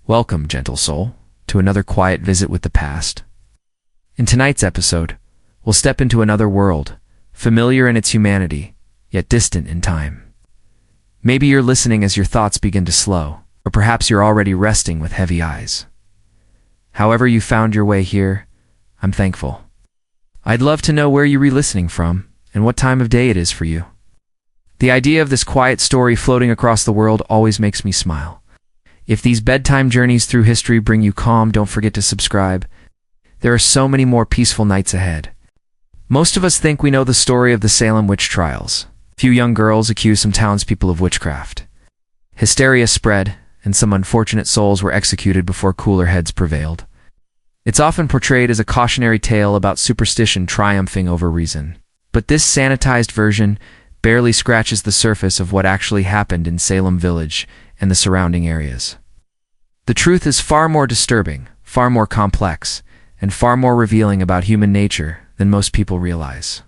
Welcome, gentle soul, to another quiet visit with the past. In tonight's episode, we'll step into another world, familiar in its humanity, yet distant in time. Maybe you're listening as your thoughts begin to slow, or perhaps you're already resting with heavy eyes. However you found your way here, I'm thankful. I'd love to know where you're re-listening from and what time of day it is for you. The idea of this quiet story floating across the world always makes me smile. If these bedtime journeys through history bring you calm, don't forget to subscribe. There are so many more peaceful nights ahead. Most of us think we know the story of the Salem Witch Trials. A few young girls accused some townspeople of witchcraft. Hysteria spread, and some unfortunate souls were executed before cooler heads prevailed. It's often portrayed as a cautionary tale about superstition triumphing over reason. But this sanitized version barely scratches the surface of what actually happened in Salem Village and the surrounding areas. The truth is far more disturbing, far more complex, and far more revealing about human nature than most people realize.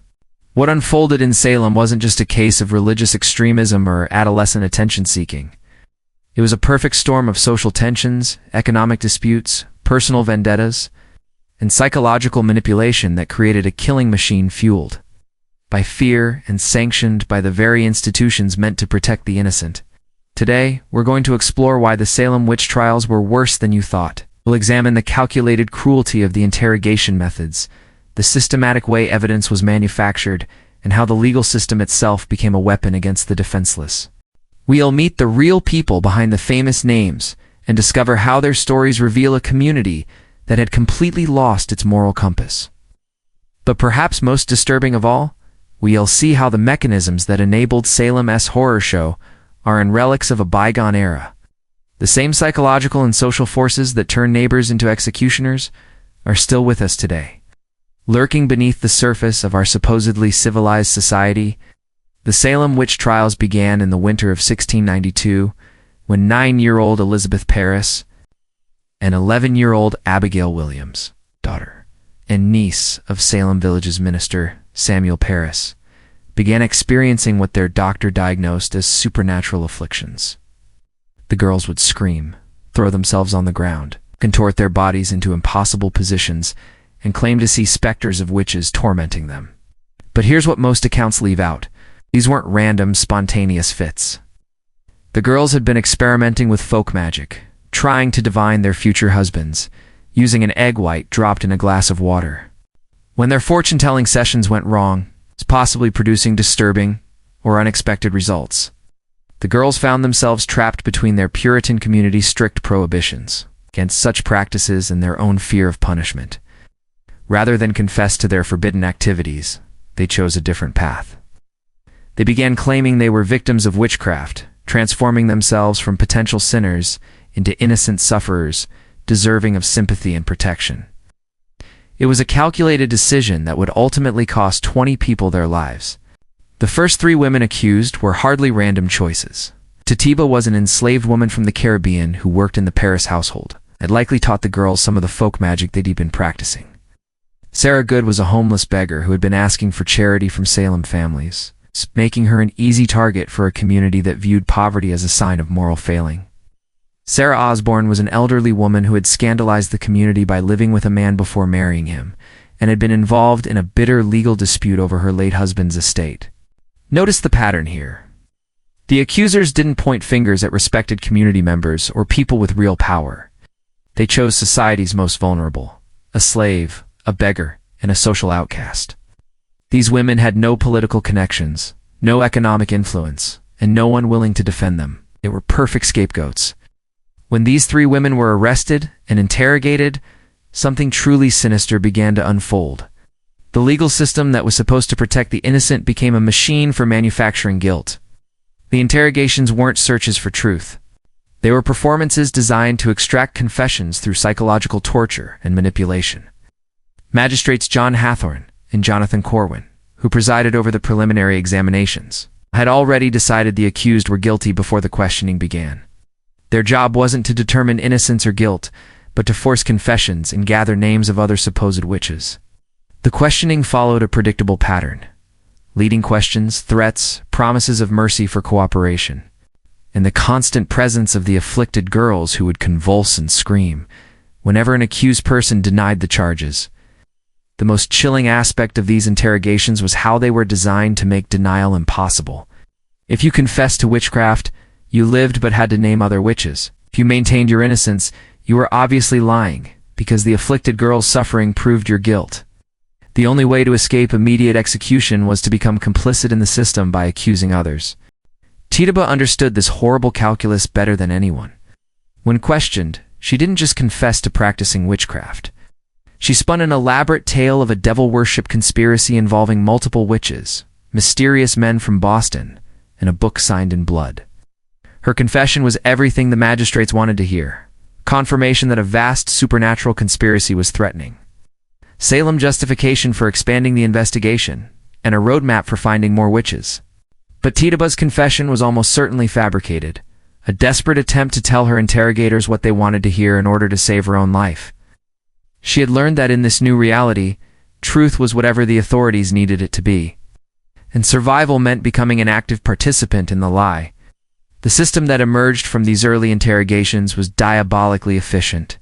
What unfolded in Salem wasn't just a case of religious extremism or adolescent attention-seeking. It was a perfect storm of social tensions, economic disputes, personal vendettas, and psychological manipulation that created a killing machine fueled by fear and sanctioned by the very institutions meant to protect the innocent. Today, we're going to explore why the Salem witch trials were worse than you thought. We'll examine the calculated cruelty of the interrogation methods, the systematic way evidence was manufactured, and how the legal system itself became a weapon against the defenseless. We'll meet the real people behind the famous names and discover how their stories reveal a community that had completely lost its moral compass. But perhaps most disturbing of all, we'll see how the mechanisms that enabled Salem's horror show are in relics of a bygone era. The same psychological and social forces that turn neighbors into executioners are still with us today. Lurking beneath the surface of our supposedly civilized society, the Salem witch trials began in the winter of 1692, when 9-year-old Elizabeth Parris and 11-year-old Abigail Williams, daughter and niece of Salem Village's minister, Samuel Parris, began experiencing what their doctor diagnosed as supernatural afflictions. The girls would scream, throw themselves on the ground, contort their bodies into impossible positions, and claim to see specters of witches tormenting them. But here's what most accounts leave out. These weren't random, spontaneous fits. The girls had been experimenting with folk magic, trying to divine their future husbands, using an egg white dropped in a glass of water. When their fortune-telling sessions went wrong, possibly producing disturbing or unexpected results, the girls found themselves trapped between their Puritan community's strict prohibitions against such practices and their own fear of punishment. Rather than confess to their forbidden activities, they chose a different path. They began claiming they were victims of witchcraft, transforming themselves from potential sinners into innocent sufferers, deserving of sympathy and protection. It was a calculated decision that would ultimately cost 20 people their lives. The first 3 women accused were hardly random choices. Tatiba was an enslaved woman from the Caribbean who worked in the Paris household, and likely taught the girls some of the folk magic they'd been practicing. Sarah Good was a homeless beggar who had been asking for charity from Salem families, making her an easy target for a community that viewed poverty as a sign of moral failing. Sarah Osborne was an elderly woman who had scandalized the community by living with a man before marrying him, and had been involved in a bitter legal dispute over her late husband's estate. Notice the pattern here. The accusers didn't point fingers at respected community members or people with real power. They chose society's most vulnerable: a slave, a beggar, and a social outcast. These women had no political connections, no economic influence, and no one willing to defend them. They were perfect scapegoats. When these 3 women were arrested and interrogated, something truly sinister began to unfold. The legal system that was supposed to protect the innocent became a machine for manufacturing guilt. The interrogations weren't searches for truth. They were performances designed to extract confessions through psychological torture and manipulation. Magistrates John Hathorne and Jonathan Corwin, who presided over the preliminary examinations, had already decided the accused were guilty before the questioning began. Their job wasn't to determine innocence or guilt, but to force confessions and gather names of other supposed witches. The questioning followed a predictable pattern: leading questions, threats, promises of mercy for cooperation. and the constant presence of the afflicted girls who would convulse and scream whenever an accused person denied the charges. The most chilling aspect of these interrogations was how they were designed to make denial impossible. If you confessed to witchcraft, you lived but had to name other witches. If you maintained your innocence, you were obviously lying, because the afflicted girl's suffering proved your guilt. The only way to escape immediate execution was to become complicit in the system by accusing others. Tituba understood this horrible calculus better than anyone. When questioned, she didn't just confess to practicing witchcraft. She spun an elaborate tale of a devil-worship conspiracy involving multiple witches, mysterious men from Boston, and a book signed in blood. Her confession was everything the magistrates wanted to hear, confirmation that a vast supernatural conspiracy was threatening. Salem justification for expanding the investigation, and a roadmap for finding more witches. But Tituba's confession was almost certainly fabricated, a desperate attempt to tell her interrogators what they wanted to hear in order to save her own life. She had learned that in this new reality, truth was whatever the authorities needed it to be, and survival meant becoming an active participant in the lie. The system that emerged from these early interrogations was diabolically efficient.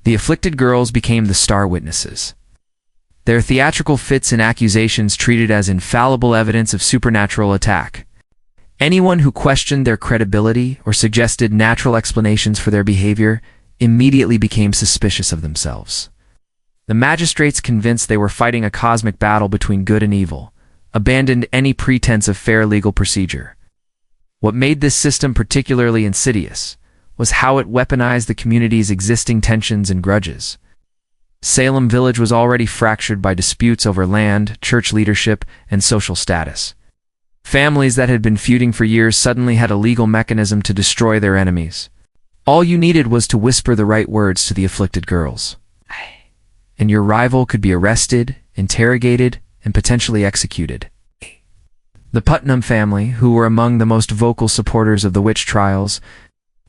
The afflicted girls became the star witnesses. Their theatrical fits and accusations treated as infallible evidence of supernatural attack. Anyone who questioned their credibility or suggested natural explanations for their behavior immediately became suspicious of themselves. The magistrates, convinced they were fighting a cosmic battle between good and evil, abandoned any pretense of fair legal procedure. What made this system particularly insidious was how it weaponized the community's existing tensions and grudges. Salem Village was already fractured by disputes over land, church leadership, and social status. Families that had been feuding for years suddenly had a legal mechanism to destroy their enemies. All you needed was to whisper the right words to the afflicted girls, and your rival could be arrested, interrogated, and potentially executed. The Putnam family, who were among the most vocal supporters of the witch trials,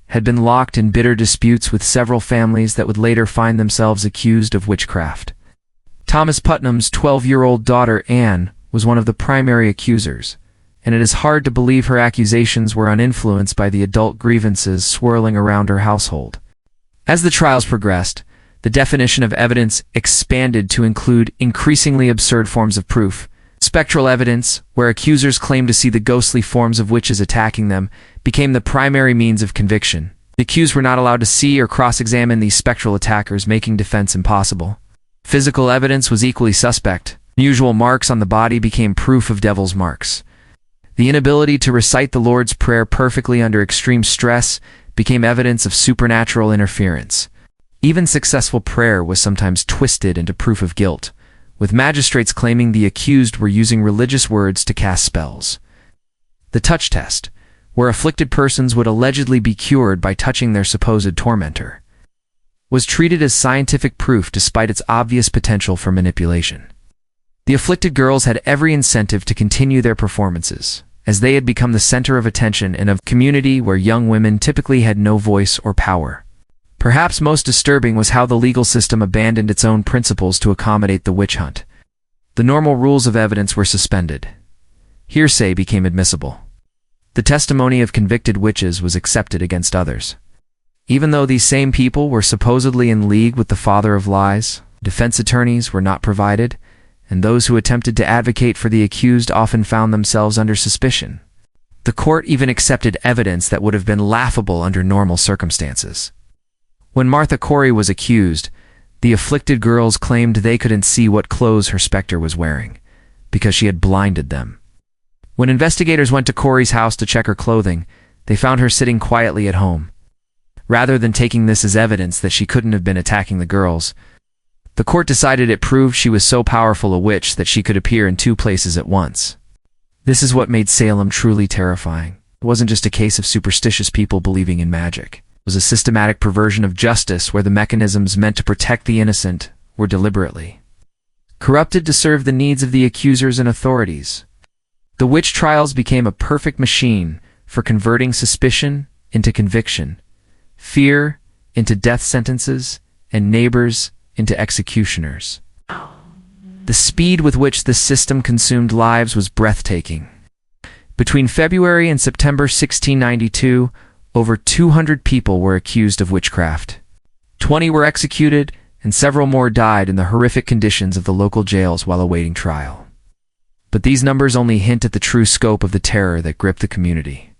had been locked in bitter disputes with several families that would later find themselves accused of witchcraft. Thomas Putnam's 12-year-old daughter, Anne, was one of the primary accusers, and it is hard to believe her accusations were uninfluenced by the adult grievances swirling around her household. As the trials progressed, the definition of evidence expanded to include increasingly absurd forms of proof. Spectral evidence, where accusers claimed to see the ghostly forms of witches attacking them, became the primary means of conviction. The accused were not allowed to see or cross-examine these spectral attackers, making defense impossible. Physical evidence was equally suspect. Unusual marks on the body became proof of devil's marks. The inability to recite the Lord's Prayer perfectly under extreme stress became evidence of supernatural interference. Even successful prayer was sometimes twisted into proof of guilt, with magistrates claiming the accused were using religious words to cast spells. The touch test, where afflicted persons would allegedly be cured by touching their supposed tormentor, was treated as scientific proof despite its obvious potential for manipulation. The afflicted girls had every incentive to continue their performances, as they had become the center of attention in a community where young women typically had no voice or power. Perhaps most disturbing was how the legal system abandoned its own principles to accommodate the witch hunt. The normal rules of evidence were suspended. Hearsay became admissible. The testimony of convicted witches was accepted against others. Even though these same people were supposedly in league with the father of lies, defense attorneys were not provided, and those who attempted to advocate for the accused often found themselves under suspicion. The court even accepted evidence that would have been laughable under normal circumstances. When Martha Corey was accused, the afflicted girls claimed they couldn't see what clothes her specter was wearing, because she had blinded them. When investigators went to Corey's house to check her clothing, they found her sitting quietly at home. Rather than taking this as evidence that she couldn't have been attacking the girls, the court decided it proved she was so powerful a witch that she could appear in two places at once. This is what made Salem truly terrifying. It wasn't just a case of superstitious people believing in magic. It was a systematic perversion of justice where the mechanisms meant to protect the innocent were deliberately corrupted to serve the needs of the accusers and authorities. The witch trials became a perfect machine for converting suspicion into conviction, fear into death sentences, and neighbors into executioners. The speed with which this system consumed lives was breathtaking. Between February and September 1692, over 200 people were accused of witchcraft. 20 were executed, and several more died in the horrific conditions of the local jails while awaiting trial. But these numbers only hint at the true scope of the terror that gripped the community.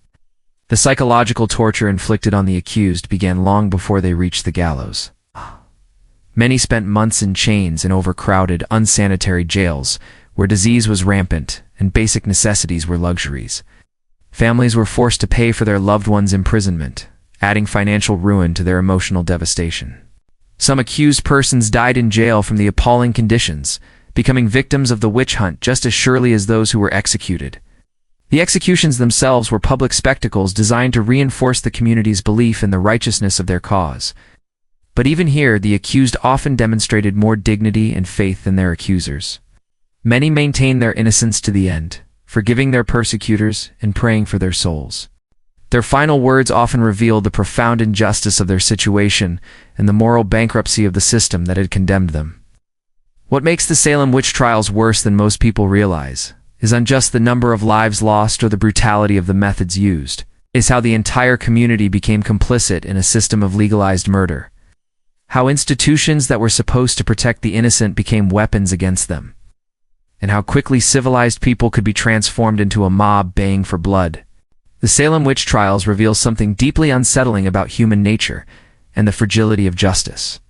The psychological torture inflicted on the accused began long before they reached the gallows. Many spent months in chains in overcrowded, unsanitary jails, where disease was rampant and basic necessities were luxuries. Families were forced to pay for their loved ones' imprisonment, adding financial ruin to their emotional devastation. Some accused persons died in jail from the appalling conditions, becoming victims of the witch hunt just as surely as those who were executed. The executions themselves were public spectacles designed to reinforce the community's belief in the righteousness of their cause. But even here, the accused often demonstrated more dignity and faith than their accusers. Many maintained their innocence to the end, forgiving their persecutors and praying for their souls. Their final words often revealed the profound injustice of their situation and the moral bankruptcy of the system that had condemned them. What makes the Salem Witch Trials worse than most people realize isn't just the number of lives lost or the brutality of the methods used. It's how the entire community became complicit in a system of legalized murder. How institutions that were supposed to protect the innocent became weapons against them. And how quickly civilized people could be transformed into a mob baying for blood. The Salem Witch Trials reveal something deeply unsettling about human nature and the fragility of justice.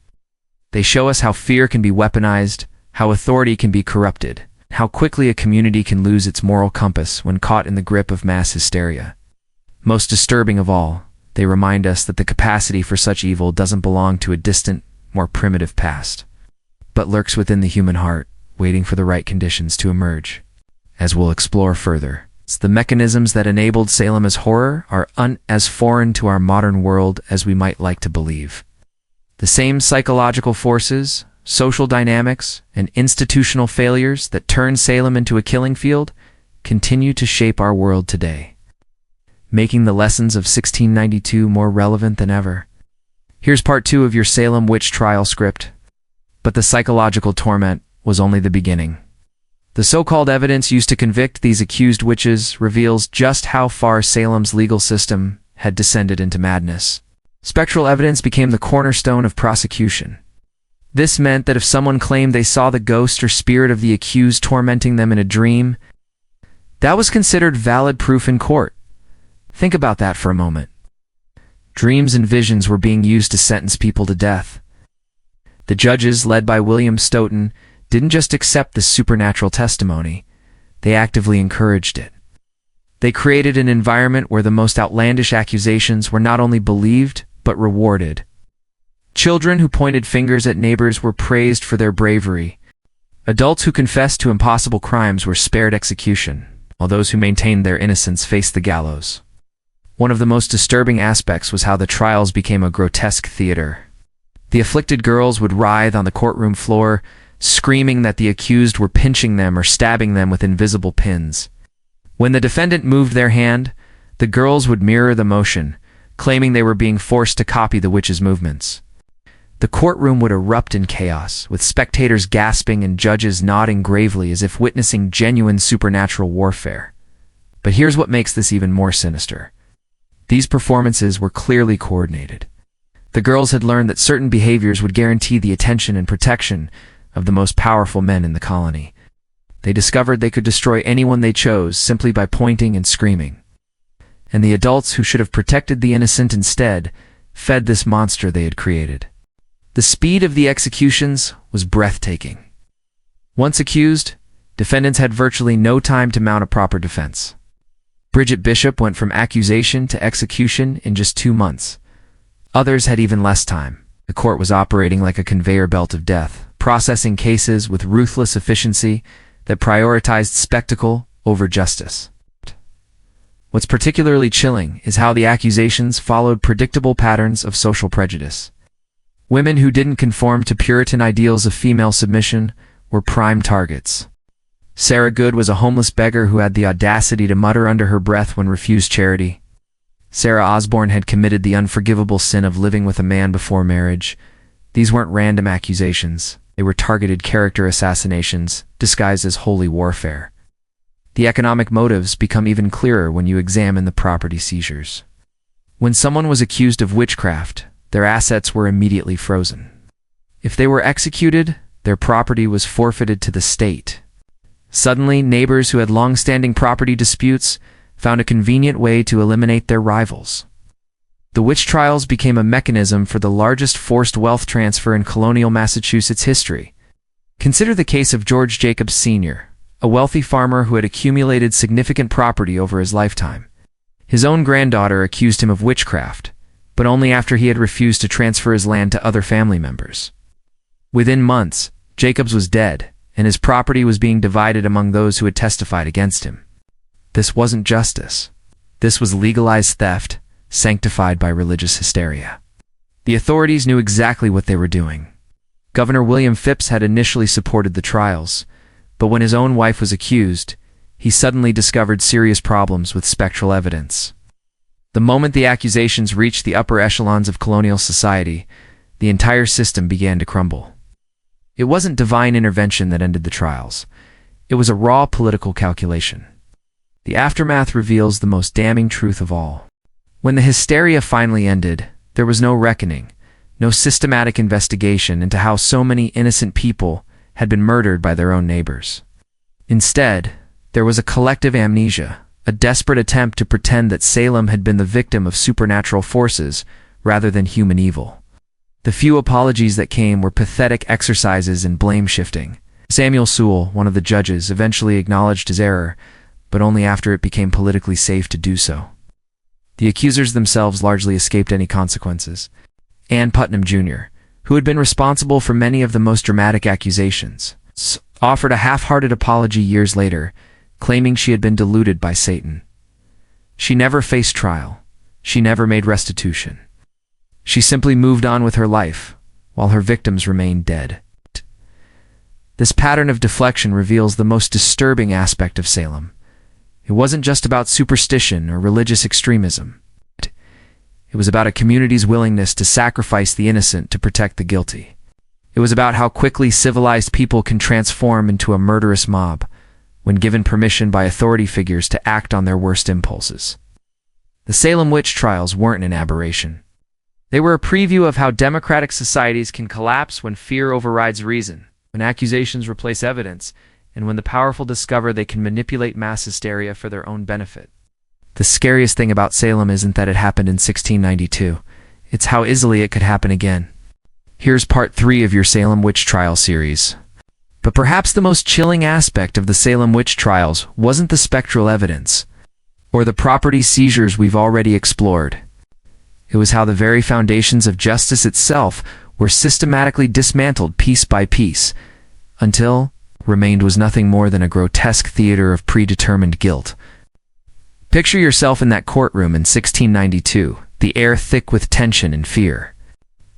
They show us how fear can be weaponized, how authority can be corrupted, how quickly a community can lose its moral compass when caught in the grip of mass hysteria. Most disturbing of all, they remind us that the capacity for such evil doesn't belong to a distant, more primitive past, but lurks within the human heart, waiting for the right conditions to emerge. As we'll explore further, the mechanisms that enabled Salem's horror are as foreign to our modern world as we might like to believe. The same psychological forces, social dynamics, and institutional failures that turned Salem into a killing field continue to shape our world today, making the lessons of 1692 more relevant than ever. Here's part 2 of your Salem Witch Trial script. But the psychological torment was only the beginning. The so-called evidence used to convict these accused witches reveals just how far Salem's legal system had descended into madness. Spectral evidence became the cornerstone of prosecution. This meant that if someone claimed they saw the ghost or spirit of the accused tormenting them in a dream, that was considered valid proof in court. Think about that for a moment. Dreams and visions were being used to sentence people to death. The judges, led by William Stoughton, didn't just accept this supernatural testimony, they actively encouraged it. They created an environment where the most outlandish accusations were not only believed, but rewarded. Children who pointed fingers at neighbors were praised for their bravery. Adults who confessed to impossible crimes were spared execution, while those who maintained their innocence faced the gallows. One of the most disturbing aspects was how the trials became a grotesque theater. The afflicted girls would writhe on the courtroom floor, screaming that the accused were pinching them or stabbing them with invisible pins. When the defendant moved their hand, the girls would mirror the motion, claiming they were being forced to copy the witch's movements. The courtroom would erupt in chaos, with spectators gasping and judges nodding gravely as if witnessing genuine supernatural warfare. But here's what makes this even more sinister. These performances were clearly coordinated. The girls had learned that certain behaviors would guarantee the attention and protection of the most powerful men in the colony. They discovered they could destroy anyone they chose simply by pointing and screaming. And the adults who should have protected the innocent instead fed this monster they had created. The speed of the executions was breathtaking. Once accused, defendants had virtually no time to mount a proper defense. Bridget Bishop went from accusation to execution in just 2 months. Others had even less time. The court was operating like a conveyor belt of death, processing cases with ruthless efficiency that prioritized spectacle over justice. What's particularly chilling is how the accusations followed predictable patterns of social prejudice. Women who didn't conform to Puritan ideals of female submission were prime targets. Sarah Good was a homeless beggar who had the audacity to mutter under her breath when refused charity. Sarah Osborne had committed the unforgivable sin of living with a man before marriage. These weren't random accusations. They were targeted character assassinations, disguised as holy warfare. The economic motives become even clearer when you examine the property seizures. When someone was accused of witchcraft, their assets were immediately frozen. If they were executed, their property was forfeited to the state. Suddenly, neighbors who had long-standing property disputes found a convenient way to eliminate their rivals. The witch trials became a mechanism for the largest forced wealth transfer in colonial Massachusetts history. Consider the case of George Jacobs Sr., a wealthy farmer who had accumulated significant property over his lifetime. His own granddaughter accused him of witchcraft, but only after he had refused to transfer his land to other family members. Within months, Jacobs was dead, and his property was being divided among those who had testified against him. This wasn't justice. This was legalized theft, sanctified by religious hysteria. The authorities knew exactly what they were doing. Governor William Phipps had initially supported the trials, but when his own wife was accused, he suddenly discovered serious problems with spectral evidence. The moment the accusations reached the upper echelons of colonial society, the entire system began to crumble. It wasn't divine intervention that ended the trials. It was a raw political calculation. The aftermath reveals the most damning truth of all. When the hysteria finally ended, there was no reckoning, no systematic investigation into how so many innocent people had been murdered by their own neighbors. Instead, there was a collective amnesia, a desperate attempt to pretend that Salem had been the victim of supernatural forces rather than human evil. The few apologies that came were pathetic exercises in blame-shifting. Samuel Sewell, one of the judges, eventually acknowledged his error, but only after it became politically safe to do so. The accusers themselves largely escaped any consequences. Ann Putnam Jr., who had been responsible for many of the most dramatic accusations, offered a half-hearted apology years later, claiming she had been deluded by Satan. She never faced trial. She never made restitution. She simply moved on with her life, while her victims remained dead. This pattern of deflection reveals the most disturbing aspect of Salem. It wasn't just about superstition or religious extremism. It was about a community's willingness to sacrifice the innocent to protect the guilty. It was about how quickly civilized people can transform into a murderous mob when given permission by authority figures to act on their worst impulses. The Salem Witch Trials weren't an aberration. They were a preview of how democratic societies can collapse when fear overrides reason, when accusations replace evidence, and when the powerful discover they can manipulate mass hysteria for their own benefit. The scariest thing about Salem isn't that it happened in 1692. It's how easily it could happen again. Here's part 3 of your Salem Witch Trial series. But perhaps the most chilling aspect of the Salem Witch Trials wasn't the spectral evidence, or the property seizures we've already explored. It was how the very foundations of justice itself were systematically dismantled piece by piece, until remained was nothing more than a grotesque theater of predetermined guilt. Picture yourself in that courtroom in 1692, the air thick with tension and fear.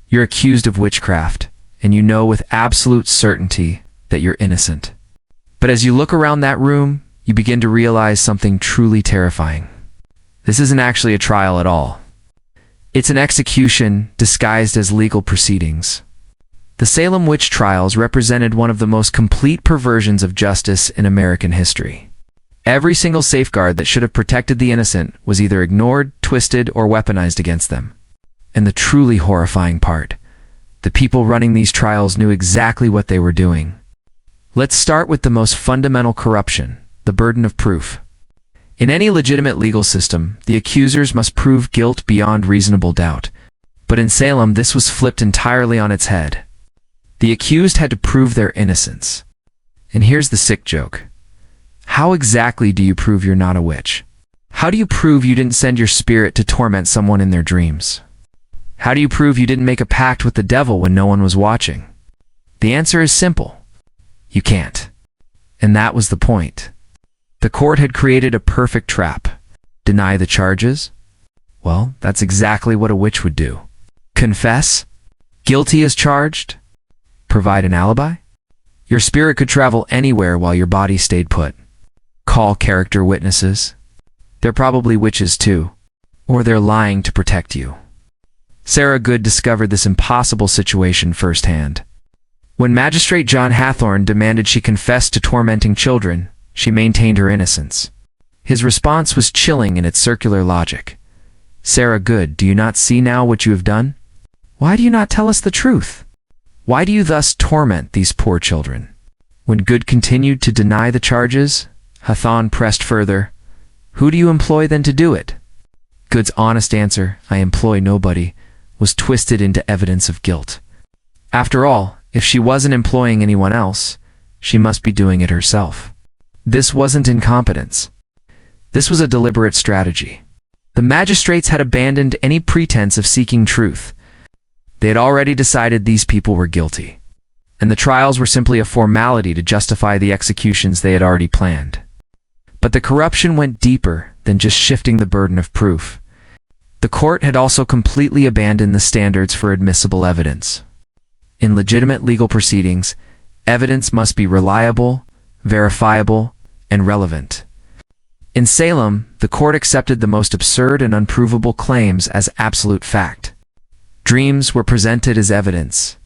You're accused of witchcraft, and you know with absolute certainty that you're innocent. But as you look around that room, you begin to realize something truly terrifying. This isn't actually a trial at all. It's an execution disguised as legal proceedings. The Salem Witch Trials represented one of the most complete perversions of justice in American history. Every single safeguard that should have protected the innocent was either ignored, twisted, or weaponized against them. And the truly horrifying part, the people running these trials knew exactly what they were doing. Let's start with the most fundamental corruption, the burden of proof. In any legitimate legal system, the accusers must prove guilt beyond reasonable doubt. But in Salem, this was flipped entirely on its head. The accused had to prove their innocence. And here's the sick joke. How exactly do you prove you're not a witch? How do you prove you didn't send your spirit to torment someone in their dreams? How do you prove you didn't make a pact with the devil when no one was watching? The answer is simple. You can't. And that was the point. The court had created a perfect trap. Deny the charges? Well, that's exactly what a witch would do. Confess? Guilty as charged? Provide an alibi? Your spirit could travel anywhere while your body stayed put. Call character witnesses? They're probably witches too. Or they're lying to protect you. Sarah Good discovered this impossible situation firsthand. When Magistrate John Hathorne demanded she confess to tormenting children, she maintained her innocence. His response was chilling in its circular logic. "Sarah Good, do you not see now what you have done? Why do you not tell us the truth? Why do you thus torment these poor children?" When Good continued to deny the charges, Hathon pressed further, "Who do you employ then to do it?" Good's honest answer, "I employ nobody," was twisted into evidence of guilt. After all, if she wasn't employing anyone else, she must be doing it herself. This wasn't incompetence. This was a deliberate strategy. The magistrates had abandoned any pretense of seeking truth. They had already decided these people were guilty, and the trials were simply a formality to justify the executions they had already planned. But the corruption went deeper than just shifting the burden of proof. The court had also completely abandoned the standards for admissible evidence. In legitimate legal proceedings, evidence must be reliable, verifiable, and relevant. In Salem, the court accepted the most absurd and unprovable claims as absolute fact. Dreams were presented as evidence.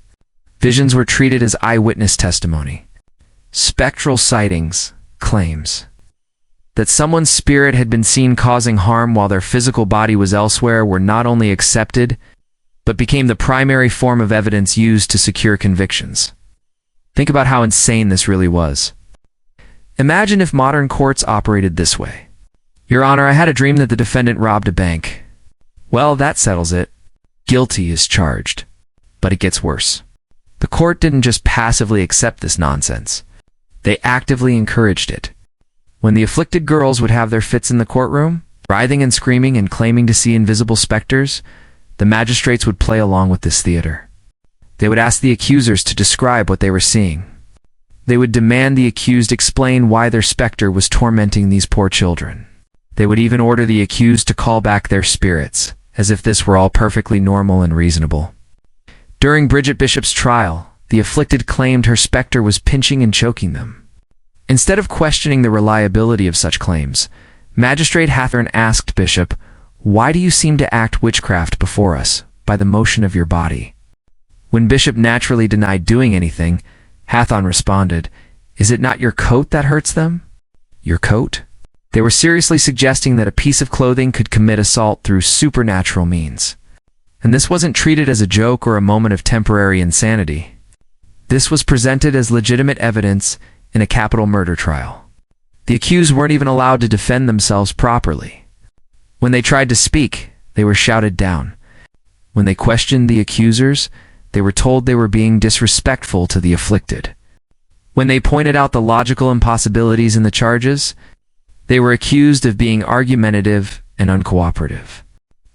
Visions were treated as eyewitness testimony. Spectral sightings, claims that someone's spirit had been seen causing harm while their physical body was elsewhere, were not only accepted, but became the primary form of evidence used to secure convictions. Think about how insane this really was. Imagine if modern courts operated this way. "Your Honor, I had a dream that the defendant robbed a bank." Well, that settles it. Guilty is charged. But it gets worse. The court didn't just passively accept this nonsense. They actively encouraged it. When the afflicted girls would have their fits in the courtroom, writhing and screaming and claiming to see invisible specters, the magistrates would play along with this theater. They would ask the accusers to describe what they were seeing. They would demand the accused explain why their specter was tormenting these poor children. They would even order the accused to call back their spirits, as if this were all perfectly normal and reasonable. During Bridget Bishop's trial, the afflicted claimed her specter was pinching and choking them. Instead of questioning the reliability of such claims, Magistrate Hathorne asked Bishop, "Why do you seem to act witchcraft before us, by the motion of your body?" When Bishop naturally denied doing anything, Hathorne responded, "Is it not your coat that hurts them?" Your coat? They were seriously suggesting that a piece of clothing could commit assault through supernatural means. And this wasn't treated as a joke or a moment of temporary insanity. This was presented as legitimate evidence in a capital murder trial. The accused weren't even allowed to defend themselves properly. When they tried to speak, they were shouted down. When they questioned the accusers, they were told they were being disrespectful to the afflicted. When they pointed out the logical impossibilities in the charges, they were accused of being argumentative and uncooperative.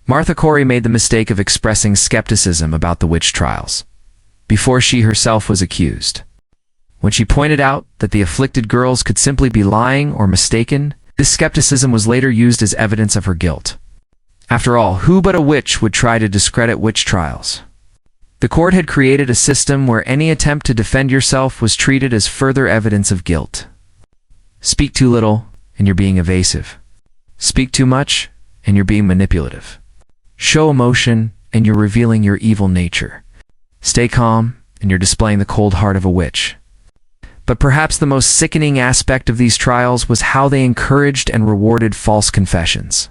Martha Corey made the mistake of expressing skepticism about the witch trials before she herself was accused. When she pointed out that the afflicted girls could simply be lying or mistaken, this skepticism was later used as evidence of her guilt. After all, who but a witch would try to discredit witch trials? The court had created a system where any attempt to defend yourself was treated as further evidence of guilt. Speak too little, and you're being evasive. Speak too much, and you're being manipulative. Show emotion, and you're revealing your evil nature. Stay calm, and you're displaying the cold heart of a witch. But perhaps the most sickening aspect of these trials was how they encouraged and rewarded false confessions.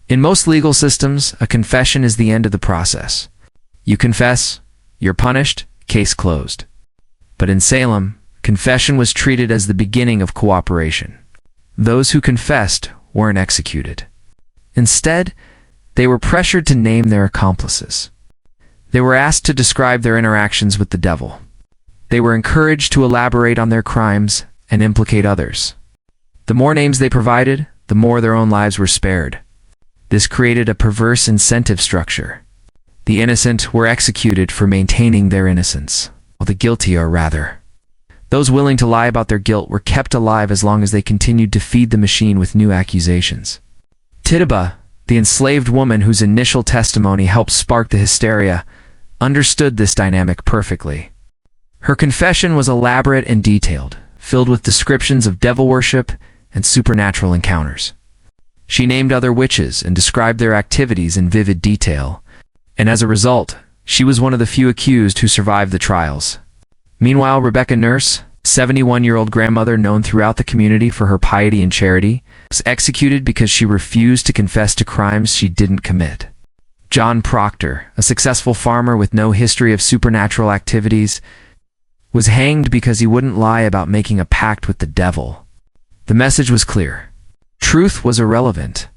In most legal systems, a confession is the end of the process. You confess, you're punished, case closed. But in Salem, confession was treated as the beginning of cooperation. Those who confessed weren't executed. Instead, they were pressured to name their accomplices. They were asked to describe their interactions with the devil. They were encouraged to elaborate on their crimes and implicate others. The more names they provided, the more their own lives were spared. This created a perverse incentive structure. The innocent were executed for maintaining their innocence, while the guilty, or rather, those willing to lie about their guilt, were kept alive as long as they continued to feed the machine with new accusations. Tituba, the enslaved woman whose initial testimony helped spark the hysteria, understood this dynamic perfectly. Her confession was elaborate and detailed, filled with descriptions of devil worship and supernatural encounters. She named other witches and described their activities in vivid detail, and as a result, she was one of the few accused who survived the trials. Meanwhile, Rebecca Nurse, 71-year-old grandmother known throughout the community for her piety and charity, was executed because she refused to confess to crimes she didn't commit. John Proctor, a successful farmer with no history of supernatural activities, was hanged because he wouldn't lie about making a pact with the devil. The message was clear. Truth was irrelevant.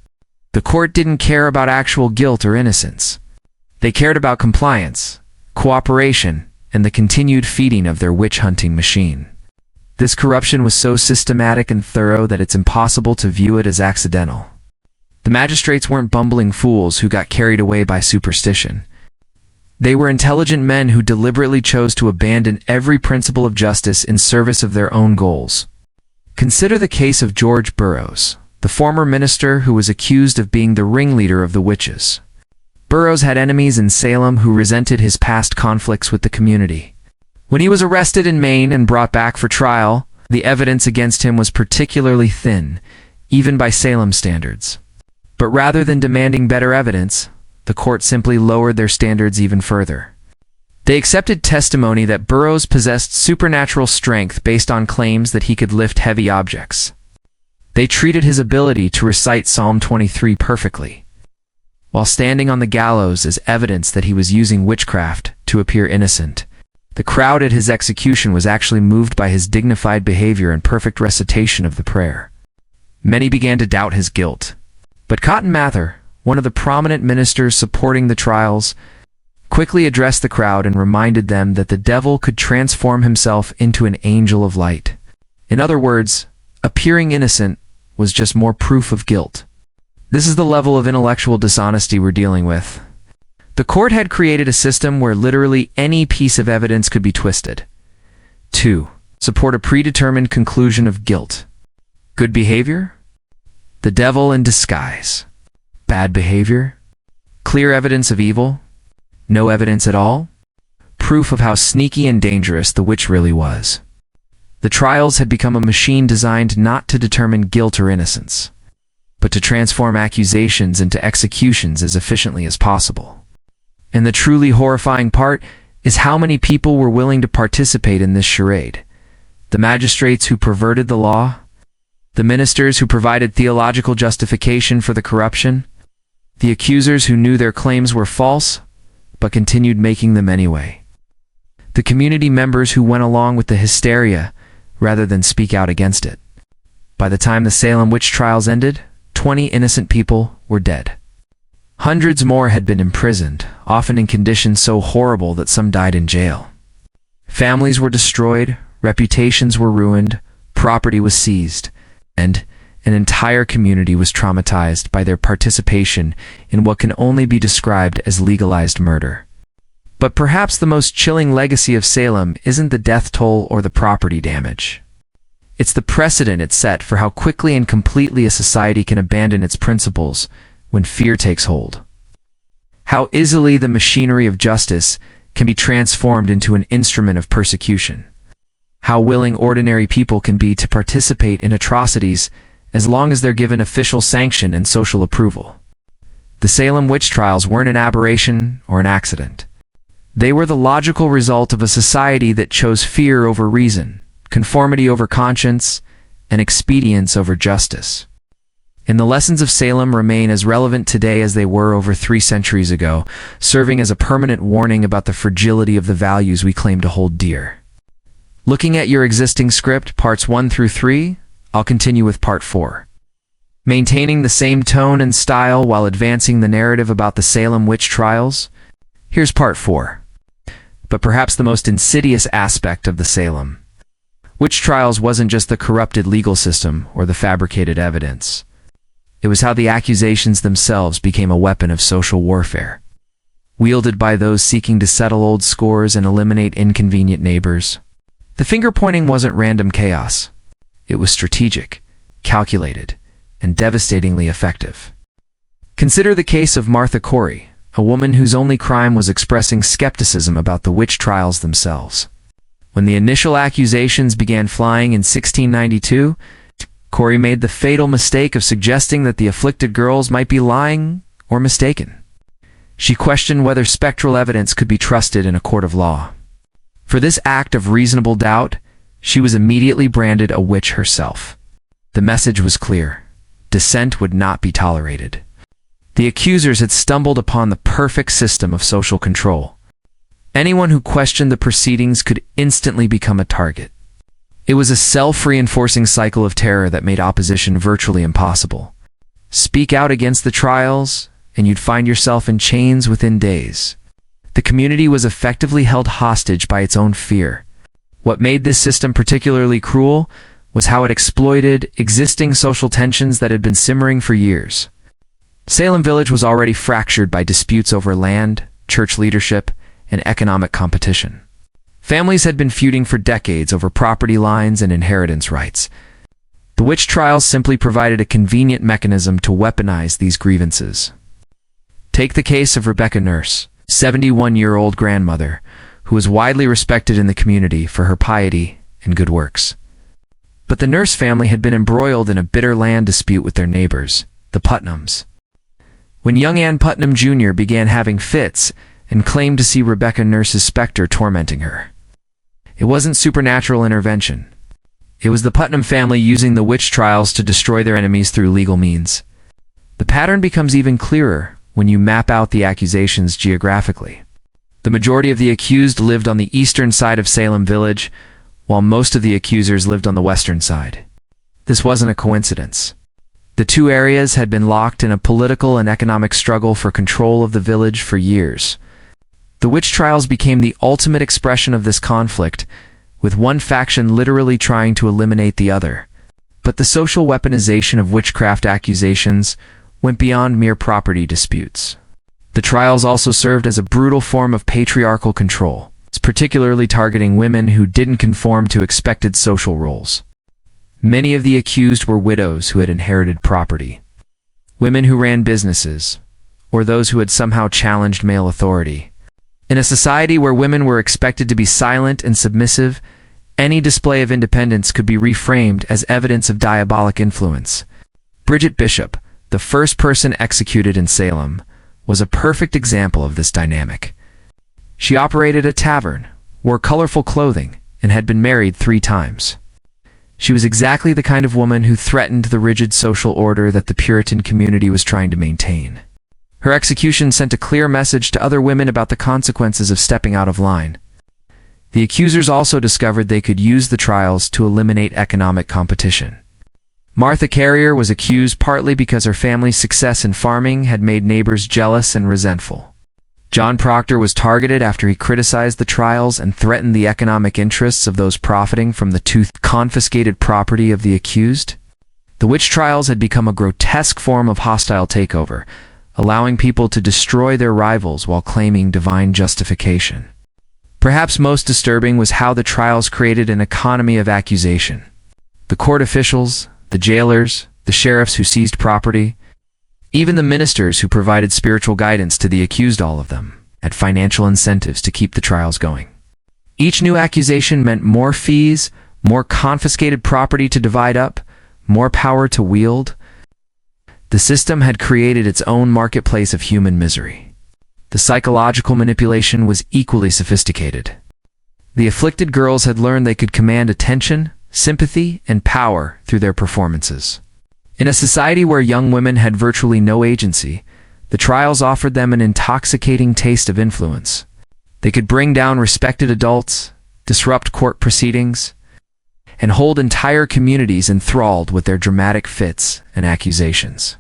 The court didn't care about actual guilt or innocence. They cared about compliance, cooperation, and the continued feeding of their witch-hunting machine. This corruption was so systematic and thorough that it's impossible to view it as accidental. The magistrates weren't bumbling fools who got carried away by superstition. They were intelligent men who deliberately chose to abandon every principle of justice in service of their own goals. Consider the case of George Burroughs, the former minister who was accused of being the ringleader of the witches. Burroughs had enemies in Salem who resented his past conflicts with the community. When he was arrested in Maine and brought back for trial, the evidence against him was particularly thin, even by Salem standards. But rather than demanding better evidence, the court simply lowered their standards even further. They accepted testimony that Burroughs possessed supernatural strength based on claims that he could lift heavy objects. They treated his ability to recite Psalm 23 perfectly, while standing on the gallows as evidence that he was using witchcraft to appear innocent. The crowd at his execution was actually moved by his dignified behavior and perfect recitation of the prayer. Many began to doubt his guilt. But Cotton Mather, one of the prominent ministers supporting the trials, quickly addressed the crowd and reminded them that the devil could transform himself into an angel of light. In other words, appearing innocent was just more proof of guilt. This is the level of intellectual dishonesty we're dealing with. The court had created a system where literally any piece of evidence could be twisted to support a predetermined conclusion of guilt. Good behavior? The devil in disguise. Bad behavior? Clear evidence of evil? No evidence at all? Proof of how sneaky and dangerous the witch really was. The trials had become a machine designed not to determine guilt or innocence, but to transform accusations into executions as efficiently as possible. And the truly horrifying part is how many people were willing to participate in this charade. The magistrates who perverted the law, the ministers who provided theological justification for the corruption, the accusers who knew their claims were false, but continued making them anyway. The community members who went along with the hysteria rather than speak out against it. By the time the Salem Witch Trials ended, 20 innocent people were dead. Hundreds more had been imprisoned, often in conditions so horrible that some died in jail. Families were destroyed, reputations were ruined, property was seized, and an entire community was traumatized by their participation in what can only be described as legalized murder. But perhaps the most chilling legacy of Salem isn't the death toll or the property damage. It's the precedent it set for how quickly and completely a society can abandon its principles when fear takes hold. How easily the machinery of justice can be transformed into an instrument of persecution. How willing ordinary people can be to participate in atrocities as long as they're given official sanction and social approval. The Salem Witch Trials weren't an aberration or an accident. They were the logical result of a society that chose fear over reason, conformity over conscience, and expedience over justice. And the lessons of Salem remain as relevant today as they were over 3 centuries ago, serving as a permanent warning about the fragility of the values we claim to hold dear. Looking at your existing script, parts 1 through 3, I'll continue with part 4. Maintaining the same tone and style while advancing the narrative about the Salem Witch Trials, here's part 4. But perhaps the most insidious aspect of the Salem Witch Trials wasn't just the corrupted legal system or the fabricated evidence. It was how the accusations themselves became a weapon of social warfare, wielded by those seeking to settle old scores and eliminate inconvenient neighbors. The finger-pointing wasn't random chaos. It was strategic, calculated, and devastatingly effective. Consider the case of Martha Corey, a woman whose only crime was expressing skepticism about the witch trials themselves. When the initial accusations began flying in 1692, Corey made the fatal mistake of suggesting that the afflicted girls might be lying or mistaken. She questioned whether spectral evidence could be trusted in a court of law. For this act of reasonable doubt, she was immediately branded a witch herself. The message was clear: dissent would not be tolerated. The accusers had stumbled upon the perfect system of social control. Anyone who questioned the proceedings could instantly become a target. It was a self-reinforcing cycle of terror that made opposition virtually impossible. Speak out against the trials, and you'd find yourself in chains within days. The community was effectively held hostage by its own fear. What made this system particularly cruel was how it exploited existing social tensions that had been simmering for years. Salem Village was already fractured by disputes over land, church leadership, and economic competition. Families had been feuding for decades over property lines and inheritance rights. The witch trials simply provided a convenient mechanism to weaponize these grievances. Take the case of Rebecca Nurse, 71-year-old grandmother, who was widely respected in the community for her piety and good works. But the Nurse family had been embroiled in a bitter land dispute with their neighbors, the Putnams. When young Ann Putnam Jr. began having fits and claimed to see Rebecca Nurse's specter tormenting her, it wasn't supernatural intervention. It was the Putnam family using the witch trials to destroy their enemies through legal means. The pattern becomes even clearer when you map out the accusations geographically. The majority of the accused lived on the eastern side of Salem Village, while most of the accusers lived on the western side. This wasn't a coincidence. The two areas had been locked in a political and economic struggle for control of the village for years. The witch trials became the ultimate expression of this conflict, with one faction literally trying to eliminate the other. But the social weaponization of witchcraft accusations went beyond mere property disputes. The trials also served as a brutal form of patriarchal control, particularly targeting women who didn't conform to expected social roles. Many of the accused were widows who had inherited property, women who ran businesses, or those who had somehow challenged male authority. In a society where women were expected to be silent and submissive, any display of independence could be reframed as evidence of diabolic influence. Bridget Bishop, the first person executed in Salem, was a perfect example of this dynamic. She operated a tavern, wore colorful clothing, and had been married 3 times. She was exactly the kind of woman who threatened the rigid social order that the Puritan community was trying to maintain. Her execution sent a clear message to other women about the consequences of stepping out of line. The accusers also discovered they could use the trials to eliminate economic competition. Martha Carrier was accused partly because her family's success in farming had made neighbors jealous and resentful. John Proctor was targeted after he criticized the trials and threatened the economic interests of those profiting from the confiscated property of the accused. The witch trials had become a grotesque form of hostile takeover, allowing people to destroy their rivals while claiming divine justification. Perhaps most disturbing was how the trials created an economy of accusation. The court officials, the jailers, the sheriffs who seized property, even the ministers who provided spiritual guidance to the accused, all of them had financial incentives to keep the trials going. Each new accusation meant more fees, more confiscated property to divide up, more power to wield. The system had created its own marketplace of human misery. The psychological manipulation was equally sophisticated. The afflicted girls had learned they could command attention, sympathy, and power through their performances. In a society where young women had virtually no agency, the trials offered them an intoxicating taste of influence. They could bring down respected adults, disrupt court proceedings, and hold entire communities enthralled with their dramatic fits and accusations.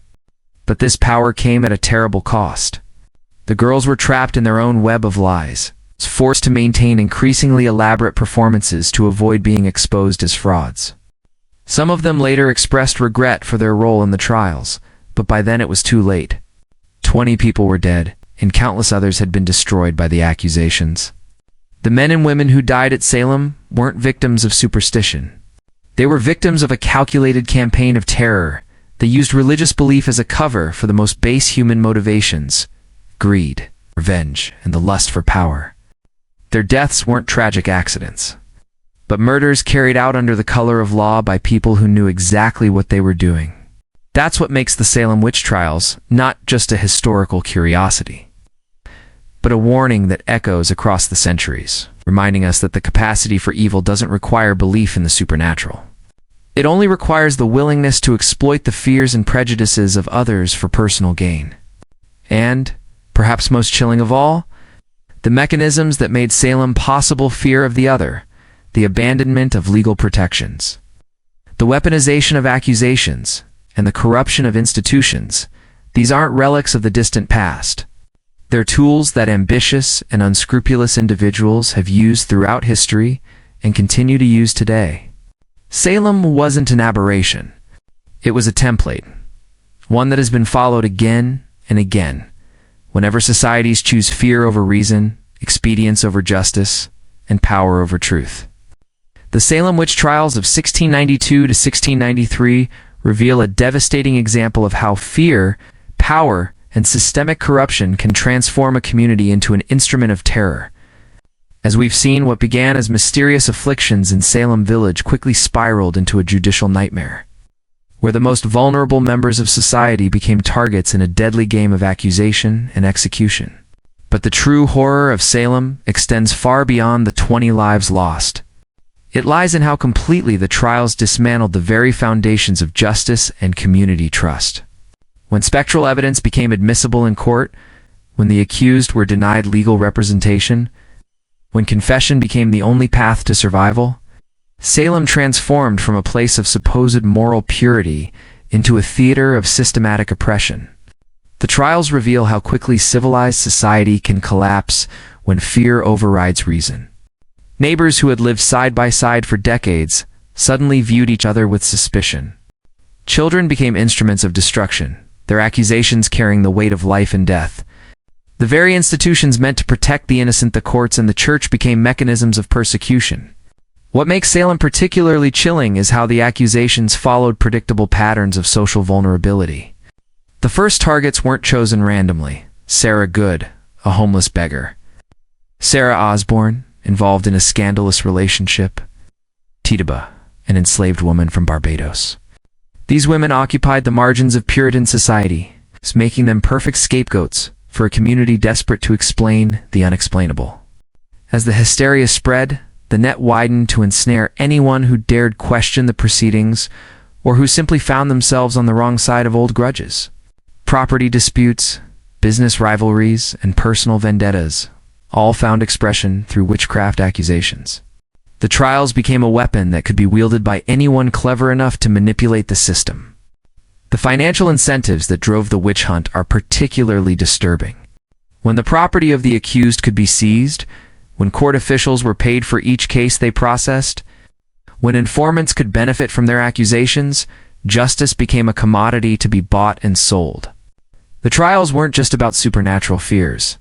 But this power came at a terrible cost. The girls were trapped in their own web of lies, forced to maintain increasingly elaborate performances to avoid being exposed as frauds. Some of them later expressed regret for their role in the trials, but by then it was too late. 20 people were dead, and countless others had been destroyed by the accusations. The men and women who died at Salem weren't victims of superstition. They were victims of a calculated campaign of terror that used religious belief as a cover for the most base human motivations: greed, revenge, and the lust for power. Their deaths weren't tragic accidents, but murders carried out under the color of law by people who knew exactly what they were doing. That's what makes the Salem Witch Trials not just a historical curiosity, but a warning that echoes across the centuries. reminding us that the capacity for evil doesn't require belief in the supernatural. It only requires the willingness to exploit the fears and prejudices of others for personal gain. And, perhaps most chilling of all, the mechanisms that made Salem possible: fear of the other, the abandonment of legal protections, the weaponization of accusations, and the corruption of institutions. These aren't relics of the distant past. They're tools that ambitious and unscrupulous individuals have used throughout history and continue to use today. Salem wasn't an aberration. It was a template, one that has been followed again and again, whenever societies choose fear over reason, expedience over justice, and power over truth. The Salem Witch Trials of 1692 to 1693 reveal a devastating example of how fear, power, and systemic corruption can transform a community into an instrument of terror. As we've seen, what began as mysterious afflictions in Salem Village quickly spiraled into a judicial nightmare, where the most vulnerable members of society became targets in a deadly game of accusation and execution. But the true horror of Salem extends far beyond the 20 lives lost. It lies in how completely the trials dismantled the very foundations of justice and community trust. When spectral evidence became admissible in court, when the accused were denied legal representation, when confession became the only path to survival, Salem transformed from a place of supposed moral purity into a theater of systematic oppression. The trials reveal how quickly civilized society can collapse when fear overrides reason. Neighbors who had lived side by side for decades suddenly viewed each other with suspicion. Children became instruments of destruction, their accusations carrying the weight of life and death. The very institutions meant to protect the innocent, the courts and the church, became mechanisms of persecution. What makes Salem particularly chilling is how the accusations followed predictable patterns of social vulnerability. The first targets weren't chosen randomly. Sarah Good, a homeless beggar. Sarah Osborne, involved in a scandalous relationship. Tituba, an enslaved woman from Barbados. These women occupied the margins of Puritan society, making them perfect scapegoats for a community desperate to explain the unexplainable. As the hysteria spread, the net widened to ensnare anyone who dared question the proceedings or who simply found themselves on the wrong side of old grudges. Property disputes, business rivalries, and personal vendettas all found expression through witchcraft accusations. The trials became a weapon that could be wielded by anyone clever enough to manipulate the system. The financial incentives that drove the witch hunt are particularly disturbing. When the property of the accused could be seized, when court officials were paid for each case they processed, when informants could benefit from their accusations, justice became a commodity to be bought and sold. The trials weren't just about supernatural fears.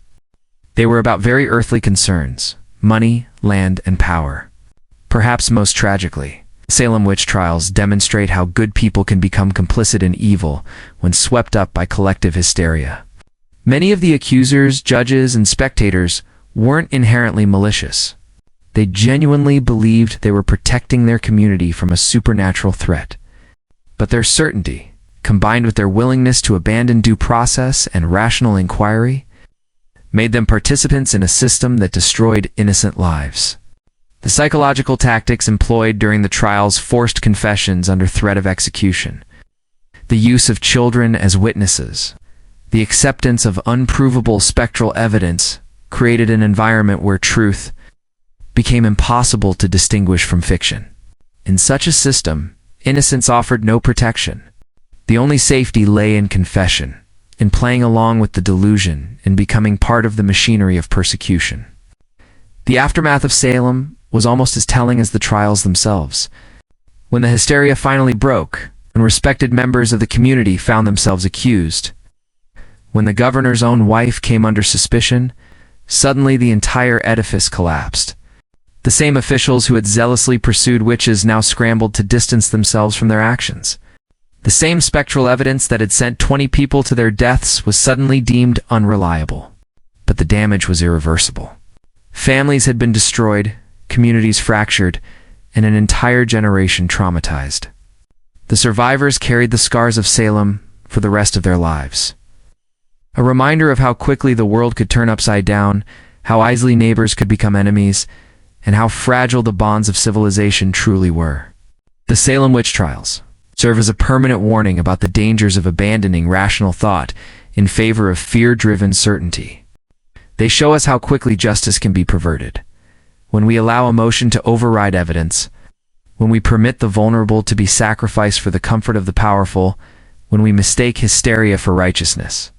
They were about very earthly concerns: money, land, and power. Perhaps most tragically, Salem witch trials demonstrate how good people can become complicit in evil when swept up by collective hysteria. Many of the accusers, judges, and spectators weren't inherently malicious. They genuinely believed they were protecting their community from a supernatural threat. But their certainty, combined with their willingness to abandon due process and rational inquiry, made them participants in a system that destroyed innocent lives. The psychological tactics employed during the trials forced confessions under threat of execution. The use of children as witnesses, the acceptance of unprovable spectral evidence created an environment where truth became impossible to distinguish from fiction. In such a system, innocence offered no protection. The only safety lay in confession, in playing along with the delusion, in becoming part of the machinery of persecution. The aftermath of Salem was almost as telling as the trials themselves. When the hysteria finally broke, and respected members of the community found themselves accused, when the governor's own wife came under suspicion, suddenly the entire edifice collapsed. The same officials who had zealously pursued witches now scrambled to distance themselves from their actions. The same spectral evidence that had sent 20 people to their deaths was suddenly deemed unreliable. But the damage was irreversible. Families had been destroyed, communities fractured, and an entire generation traumatized. The survivors carried the scars of Salem for the rest of their lives. A reminder of how quickly the world could turn upside down, how easily neighbors could become enemies, and how fragile the bonds of civilization truly were. The Salem Witch Trials serve as a permanent warning about the dangers of abandoning rational thought in favor of fear-driven certainty. They show us how quickly justice can be perverted. When we allow emotion to override evidence, when we permit the vulnerable to be sacrificed for the comfort of the powerful, when we mistake hysteria for righteousness.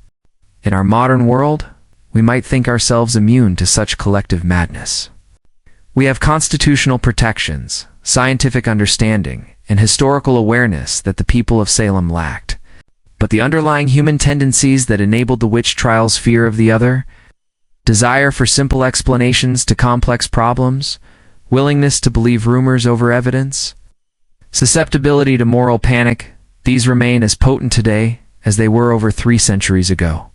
In our modern world, we might think ourselves immune to such collective madness. We have constitutional protections, scientific understanding, and historical awareness that the people of Salem lacked. But the underlying human tendencies that enabled the witch trials' fear of the other, desire for simple explanations to complex problems, willingness to believe rumors over evidence, susceptibility to moral panic, these remain as potent today as they were over 3 centuries ago.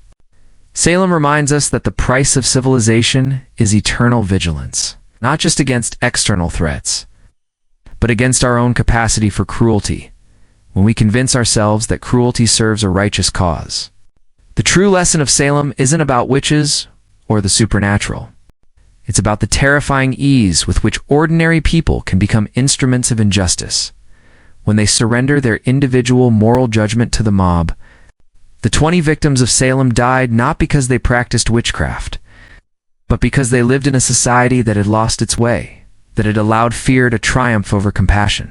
Salem reminds us that the price of civilization is eternal vigilance, not just against external threats, but against our own capacity for cruelty, when we convince ourselves that cruelty serves a righteous cause. The true lesson of Salem isn't about witches or the supernatural. It's about the terrifying ease with which ordinary people can become instruments of injustice. When they surrender their individual moral judgment to the mob, the 20 victims of Salem died not because they practiced witchcraft, but because they lived in a society that had lost its way, that had allowed fear to triumph over compassion,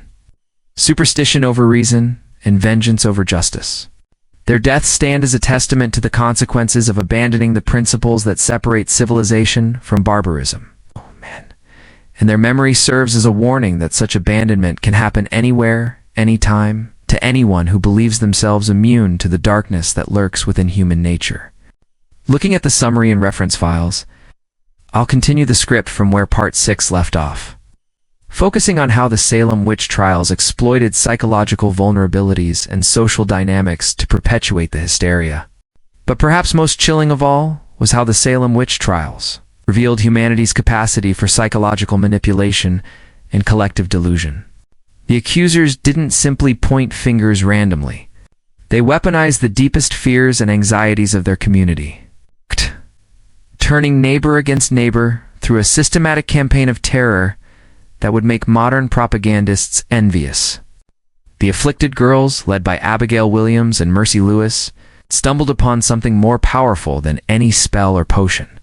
superstition over reason, and vengeance over justice. Their deaths stand as a testament to the consequences of abandoning the principles that separate civilization from barbarism. And their memory serves as a warning that such abandonment can happen anywhere, anytime, to anyone who believes themselves immune to the darkness that lurks within human nature. Looking at the summary and reference files, I'll continue the script from where Part 6 left off, focusing on how the Salem Witch Trials exploited psychological vulnerabilities and social dynamics to perpetuate the hysteria. But perhaps most chilling of all was how the Salem Witch Trials revealed humanity's capacity for psychological manipulation and collective delusion. The accusers didn't simply point fingers randomly. They weaponized the deepest fears and anxieties of their community, turning neighbor against neighbor through a systematic campaign of terror that would make modern propagandists envious. The afflicted girls, led by Abigail Williams and Mercy Lewis, stumbled upon something more powerful than any spell or potion.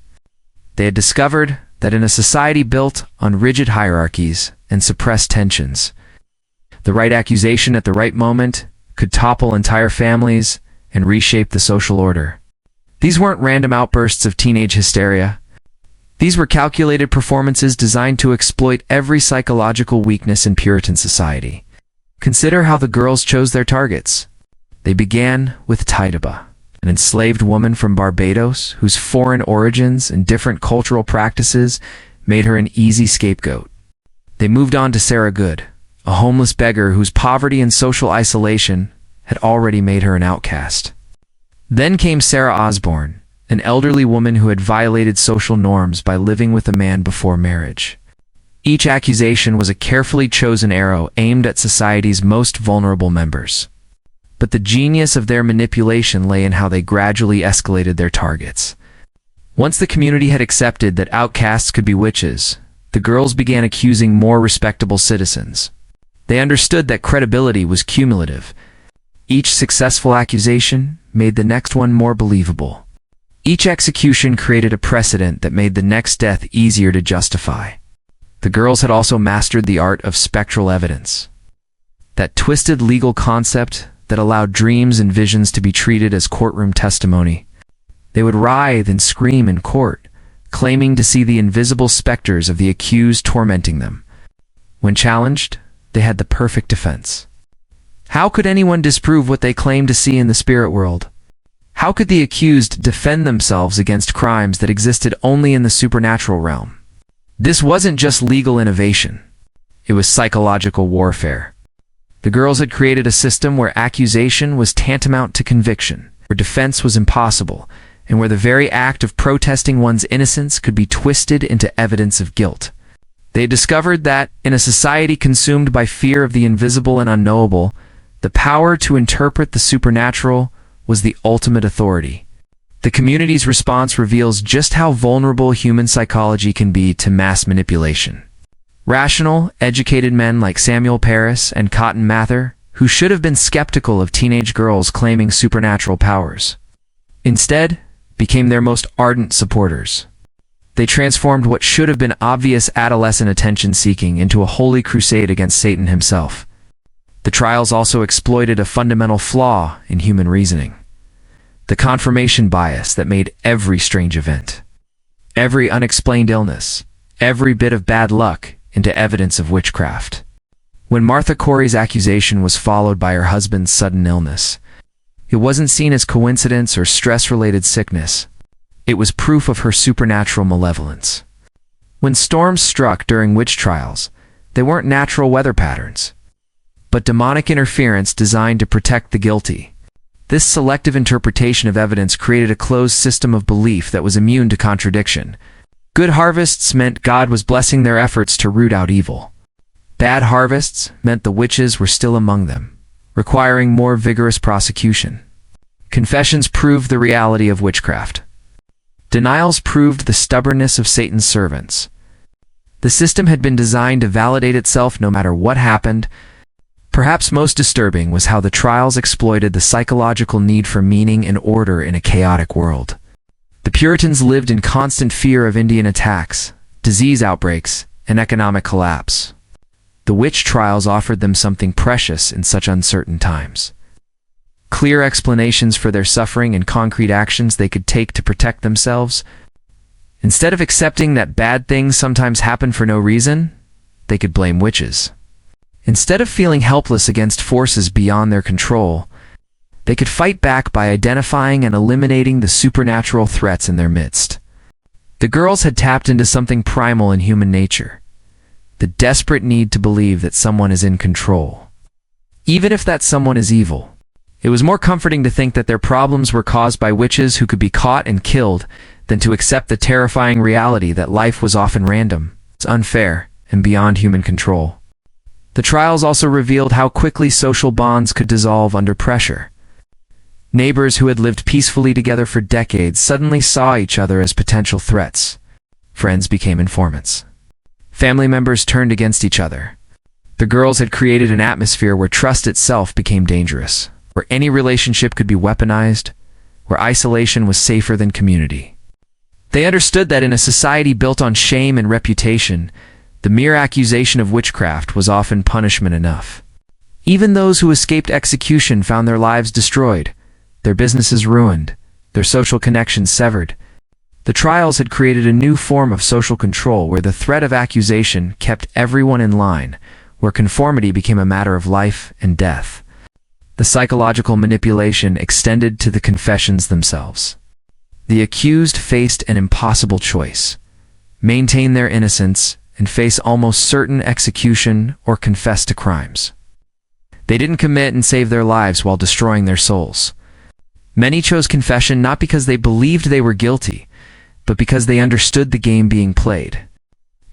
They had discovered that in a society built on rigid hierarchies and suppressed tensions, the right accusation at the right moment could topple entire families and reshape the social order. These weren't random outbursts of teenage hysteria. These were calculated performances designed to exploit every psychological weakness in Puritan society. Consider how the girls chose their targets. They began with Tituba, an enslaved woman from Barbados whose foreign origins and different cultural practices made her an easy scapegoat. They moved on to Sarah Good, a homeless beggar whose poverty and social isolation had already made her an outcast. Then came Sarah Osborne, an elderly woman who had violated social norms by living with a man before marriage. Each accusation was a carefully chosen arrow aimed at society's most vulnerable members. But the genius of their manipulation lay in how they gradually escalated their targets. Once the community had accepted that outcasts could be witches, the girls began accusing more respectable citizens. They understood that credibility was cumulative. Each successful accusation made the next one more believable. Each execution created a precedent that made the next death easier to justify. The girls had also mastered the art of spectral evidence, that twisted legal concept that allowed dreams and visions to be treated as courtroom testimony. They would writhe and scream in court, claiming to see the invisible specters of the accused tormenting them. When challenged, they had the perfect defense. How could anyone disprove what they claimed to see in the spirit world? How could the accused defend themselves against crimes that existed only in the supernatural realm? This wasn't just legal innovation. It was psychological warfare. The girls had created a system where accusation was tantamount to conviction, where defense was impossible, and where the very act of protesting one's innocence could be twisted into evidence of guilt. They discovered that, in a society consumed by fear of the invisible and unknowable, the power to interpret the supernatural was the ultimate authority. The community's response reveals just how vulnerable human psychology can be to mass manipulation. Rational, educated men like Samuel Parris and Cotton Mather, who should have been skeptical of teenage girls claiming supernatural powers, instead became their most ardent supporters. They transformed what should have been obvious adolescent attention-seeking into a holy crusade against Satan himself. The trials also exploited a fundamental flaw in human reasoning: the confirmation bias that made every strange event, every unexplained illness, every bit of bad luck into evidence of witchcraft. When Martha Corey's accusation was followed by her husband's sudden illness, it wasn't seen as coincidence or stress-related sickness. It was proof of her supernatural malevolence. When storms struck during witch trials, they weren't natural weather patterns, but demonic interference designed to protect the guilty. This selective interpretation of evidence created a closed system of belief that was immune to contradiction. Good harvests meant God was blessing their efforts to root out evil. Bad harvests meant the witches were still among them, requiring more vigorous prosecution. Confessions proved the reality of witchcraft. Denials proved the stubbornness of Satan's servants. The system had been designed to validate itself no matter what happened. Perhaps most disturbing was how the trials exploited the psychological need for meaning and order in a chaotic world. The Puritans lived in constant fear of Indian attacks, disease outbreaks, and economic collapse. The witch trials offered them something precious in such uncertain times: clear explanations for their suffering and concrete actions they could take to protect themselves. Instead of accepting that bad things sometimes happen for no reason, they could blame witches. Instead of feeling helpless against forces beyond their control, they could fight back by identifying and eliminating the supernatural threats in their midst. The girls had tapped into something primal in human nature: the desperate need to believe that someone is in control, even if that someone is evil. It was more comforting to think that their problems were caused by witches who could be caught and killed than to accept the terrifying reality that life was often random, unfair, and beyond human control. The trials also revealed how quickly social bonds could dissolve under pressure. Neighbors who had lived peacefully together for decades suddenly saw each other as potential threats. Friends became informants. Family members turned against each other. The girls had created an atmosphere where trust itself became dangerous, where any relationship could be weaponized, where isolation was safer than community. They understood that in a society built on shame and reputation, the mere accusation of witchcraft was often punishment enough. Even those who escaped execution found their lives destroyed, their businesses ruined, their social connections severed. The trials had created a new form of social control where the threat of accusation kept everyone in line, where conformity became a matter of life and death. The psychological manipulation extended to the confessions themselves. The accused faced an impossible choice: maintain their innocence and face almost certain execution, or confess to crimes. They didn't commit and save their lives while destroying their souls. Many chose confession not because they believed they were guilty, but because they understood the game being played.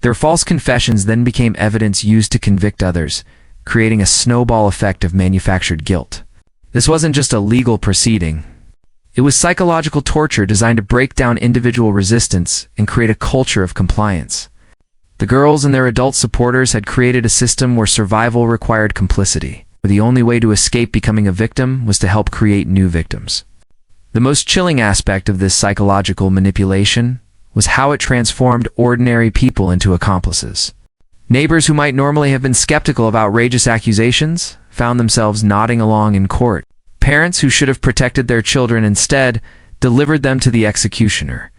Their false confessions then became evidence used to convict others, creating a snowball effect of manufactured guilt. This wasn't just a legal proceeding. It was psychological torture designed to break down individual resistance and create a culture of compliance. The girls and their adult supporters had created a system where survival required complicity, where the only way to escape becoming a victim was to help create new victims. The most chilling aspect of this psychological manipulation was how it transformed ordinary people into accomplices. Neighbors who might normally have been skeptical of outrageous accusations found themselves nodding along in court. Parents who should have protected their children instead delivered them to the executioner.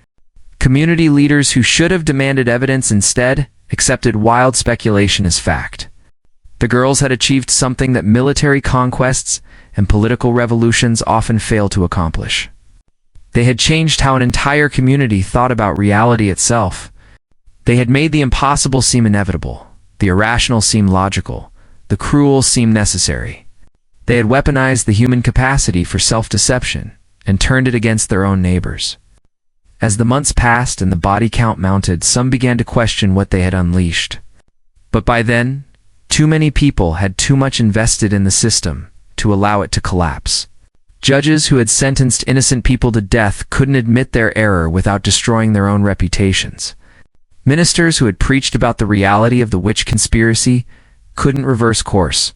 Community leaders who should have demanded evidence instead accepted wild speculation as fact. The girls had achieved something that military conquests and political revolutions often fail to accomplish. They had changed how an entire community thought about reality itself. They had made the impossible seem inevitable, the irrational seem logical, the cruel seem necessary. They had weaponized the human capacity for self-deception and turned it against their own neighbors. As the months passed and the body count mounted, some began to question what they had unleashed. But by then, too many people had too much invested in the system to allow it to collapse. Judges who had sentenced innocent people to death couldn't admit their error without destroying their own reputations. Ministers who had preached about the reality of the witch conspiracy couldn't reverse course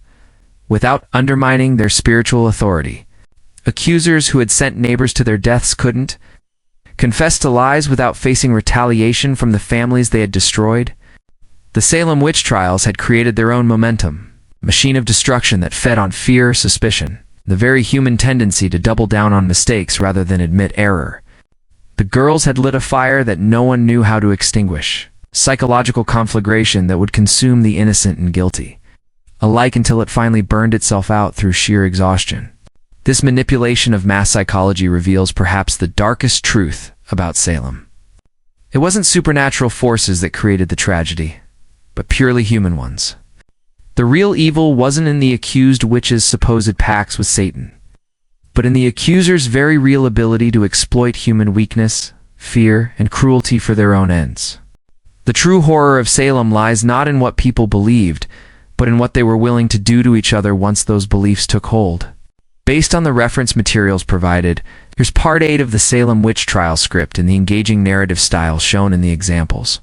without undermining their spiritual authority. Accusers who had sent neighbors to their deaths couldn't confess to lies without facing retaliation from the families they had destroyed. The Salem Witch Trials had created their own momentum, a machine of destruction that fed on fear, suspicion, the very human tendency to double down on mistakes rather than admit error. The girls had lit a fire that no one knew how to extinguish, psychological conflagration that would consume the innocent and guilty, alike until it finally burned itself out through sheer exhaustion. This manipulation of mass psychology reveals perhaps the darkest truth about Salem. It wasn't supernatural forces that created the tragedy, but purely human ones. The real evil wasn't in the accused witch's supposed pacts with Satan, but in the accuser's very real ability to exploit human weakness, fear, and cruelty for their own ends. The true horror of Salem lies not in what people believed, but in what they were willing to do to each other once those beliefs took hold. Based on the reference materials provided, here's Part 8 of the Salem Witch Trial script in the engaging narrative style shown in the examples.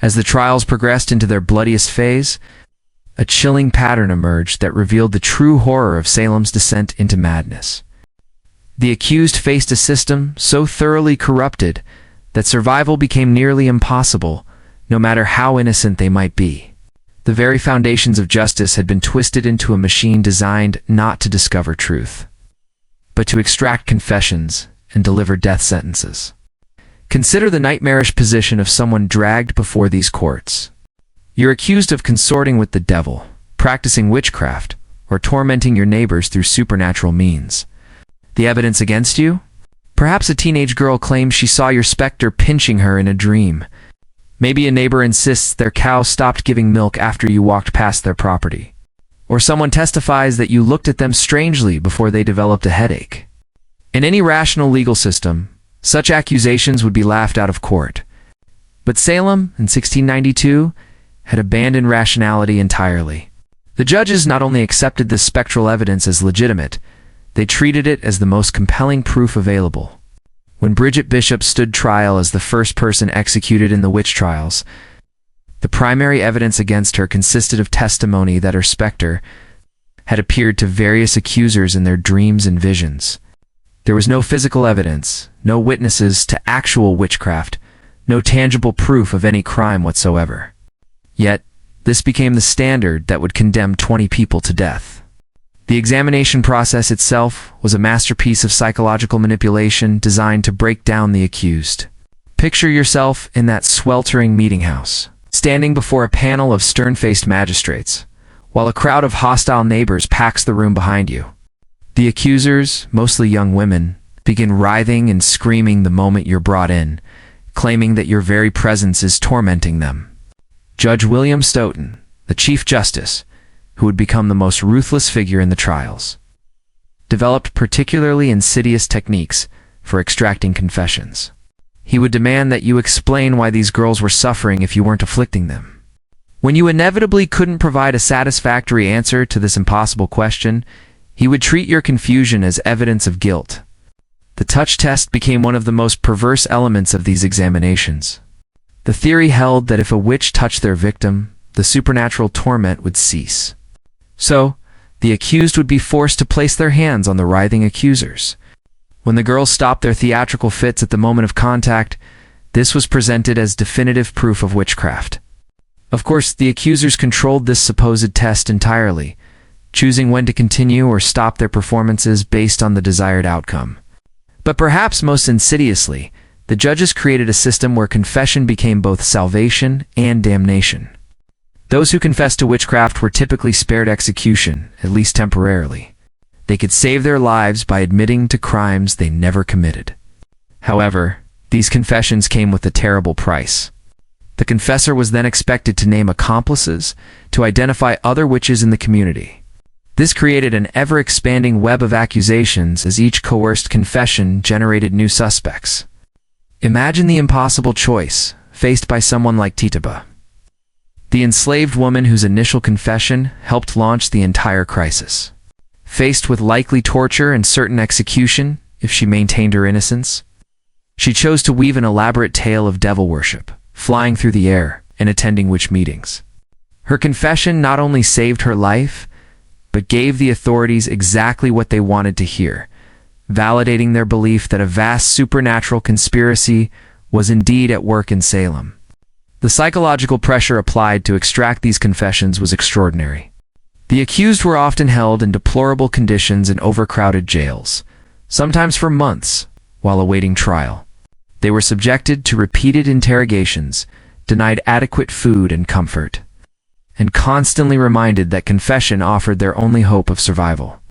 As the trials progressed into their bloodiest phase, a chilling pattern emerged that revealed the true horror of Salem's descent into madness. The accused faced a system so thoroughly corrupted that survival became nearly impossible, no matter how innocent they might be. The very foundations of justice had been twisted into a machine designed not to discover truth, but to extract confessions and deliver death sentences. Consider the nightmarish position of someone dragged before these courts. You're accused of consorting with the devil, practicing witchcraft, or tormenting your neighbors through supernatural means. The evidence against you? Perhaps a teenage girl claims she saw your specter pinching her in a dream. Maybe a neighbor insists their cow stopped giving milk after you walked past their property. Or someone testifies that you looked at them strangely before they developed a headache. In any rational legal system, such accusations would be laughed out of court. But Salem, in 1692, had abandoned rationality entirely. The judges not only accepted this spectral evidence as legitimate, they treated it as the most compelling proof available. When Bridget Bishop stood trial as the first person executed in the witch trials, the primary evidence against her consisted of testimony that her specter had appeared to various accusers in their dreams and visions. There was no physical evidence, no witnesses to actual witchcraft, no tangible proof of any crime whatsoever. Yet, this became the standard that would condemn 20 people to death. The examination process itself was a masterpiece of psychological manipulation designed to break down the accused. Picture yourself in that sweltering meeting house, standing before a panel of stern-faced magistrates, while a crowd of hostile neighbors packs the room behind you. The accusers, mostly young women, begin writhing and screaming the moment you're brought in, claiming that your very presence is tormenting them. Judge William Stoughton, the Chief Justice, who would become the most ruthless figure in the trials, developed particularly insidious techniques for extracting confessions. He would demand that you explain why these girls were suffering if you weren't afflicting them. When you inevitably couldn't provide a satisfactory answer to this impossible question, he would treat your confusion as evidence of guilt. The touch test became one of the most perverse elements of these examinations. The theory held that if a witch touched their victim, the supernatural torment would cease. So, the accused would be forced to place their hands on the writhing accusers. When the girls stopped their theatrical fits at the moment of contact, this was presented as definitive proof of witchcraft. Of course, the accusers controlled this supposed test entirely, choosing when to continue or stop their performances based on the desired outcome. But perhaps most insidiously, the judges created a system where confession became both salvation and damnation. Those who confessed to witchcraft were typically spared execution, at least temporarily. They could save their lives by admitting to crimes they never committed. However, these confessions came with a terrible price. The confessor was then expected to name accomplices, to identify other witches in the community. This created an ever-expanding web of accusations as each coerced confession generated new suspects. Imagine the impossible choice faced by someone like Tituba, the enslaved woman whose initial confession helped launch the entire crisis. Faced with likely torture and certain execution if she maintained her innocence, she chose to weave an elaborate tale of devil worship, flying through the air, and attending witch meetings. Her confession not only saved her life, but gave the authorities exactly what they wanted to hear, validating their belief that a vast supernatural conspiracy was indeed at work in Salem. The psychological pressure applied to extract these confessions was extraordinary. The accused were often held in deplorable conditions in overcrowded jails, sometimes for months, while awaiting trial. They were subjected to repeated interrogations, denied adequate food and comfort, and constantly reminded that confession offered their only hope of survival.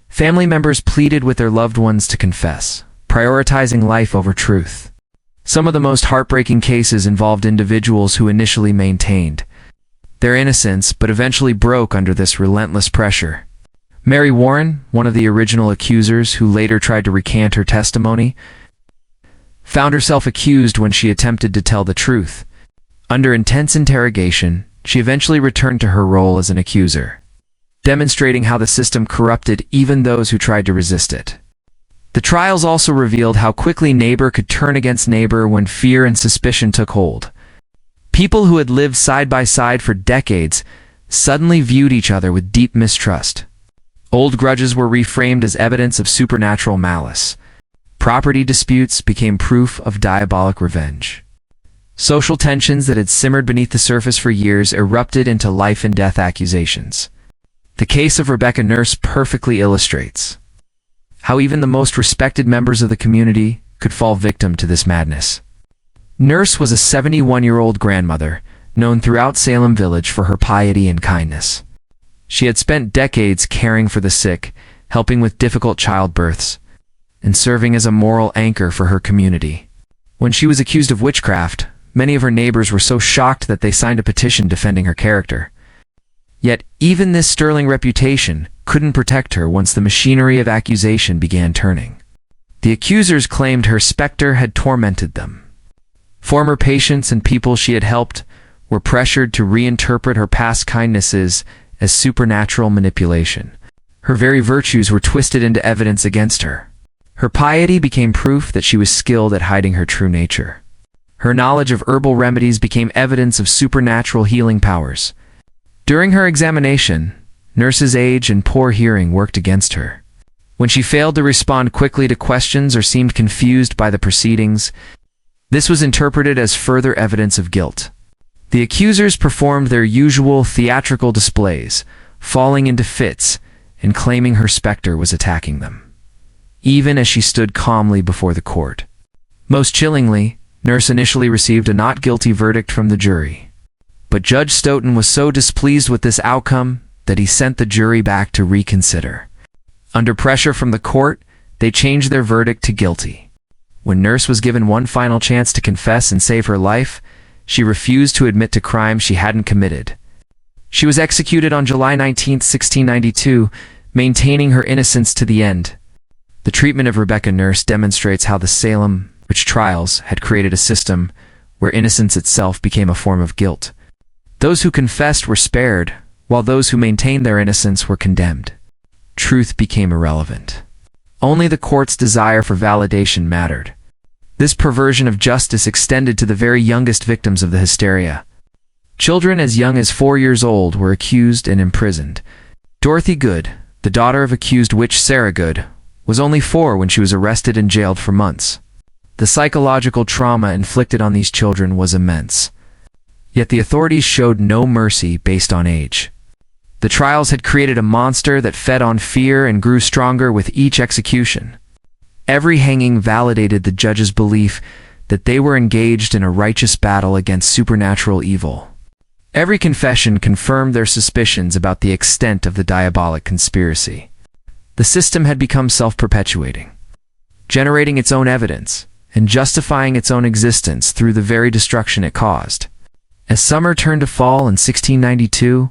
Family members pleaded with their loved ones to confess, prioritizing life over truth. Some of the most heartbreaking cases involved individuals who initially maintained their innocence but eventually broke under this relentless pressure. Mary Warren, one of the original accusers who later tried to recant her testimony, found herself accused when she attempted to tell the truth. Under intense interrogation, she eventually returned to her role as an accuser, demonstrating how the system corrupted even those who tried to resist it. The trials also revealed how quickly neighbor could turn against neighbor when fear and suspicion took hold. People who had lived side by side for decades suddenly viewed each other with deep mistrust. Old grudges were reframed as evidence of supernatural malice. Property disputes became proof of diabolic revenge. Social tensions that had simmered beneath the surface for years erupted into life-and-death accusations. The case of Rebecca Nurse perfectly illustrates how even the most respected members of the community could fall victim to this madness. Nurse was a 71-year-old grandmother, known throughout Salem Village for her piety and kindness. She had spent decades caring for the sick, helping with difficult childbirths, and serving as a moral anchor for her community. When she was accused of witchcraft, many of her neighbors were so shocked that they signed a petition defending her character. Yet, even this sterling reputation couldn't protect her once the machinery of accusation began turning. The accusers claimed her specter had tormented them. Former patients and people she had helped were pressured to reinterpret her past kindnesses as supernatural manipulation. Her very virtues were twisted into evidence against her. Her piety became proof that she was skilled at hiding her true nature. Her knowledge of herbal remedies became evidence of supernatural healing powers. During her examination, Nurse's age and poor hearing worked against her. When she failed to respond quickly to questions or seemed confused by the proceedings, this was interpreted as further evidence of guilt. The accusers performed their usual theatrical displays, falling into fits and claiming her specter was attacking them, even as she stood calmly before the court. Most chillingly, Nurse initially received a not guilty verdict from the jury. But Judge Stoughton was so displeased with this outcome that he sent the jury back to reconsider. Under pressure from the court, they changed their verdict to guilty. When Nurse was given one final chance to confess and save her life, she refused to admit to crimes she hadn't committed. She was executed on July 19, 1692, maintaining her innocence to the end. The treatment of Rebecca Nurse demonstrates how the Salem Witch Trials had created a system where innocence itself became a form of guilt. Those who confessed were spared, while those who maintained their innocence were condemned. Truth became irrelevant. Only the court's desire for validation mattered. This perversion of justice extended to the very youngest victims of the hysteria. Children as young as 4 years old were accused and imprisoned. Dorothy Good, the daughter of accused witch Sarah Good, was only 4 when she was arrested and jailed for months. The psychological trauma inflicted on these children was immense. Yet the authorities showed no mercy based on age. The trials had created a monster that fed on fear and grew stronger with each execution. Every hanging validated the judge's belief that they were engaged in a righteous battle against supernatural evil. Every confession confirmed their suspicions about the extent of the diabolic conspiracy. The system had become self-perpetuating, generating its own evidence and justifying its own existence through the very destruction it caused. As summer turned to fall in 1692,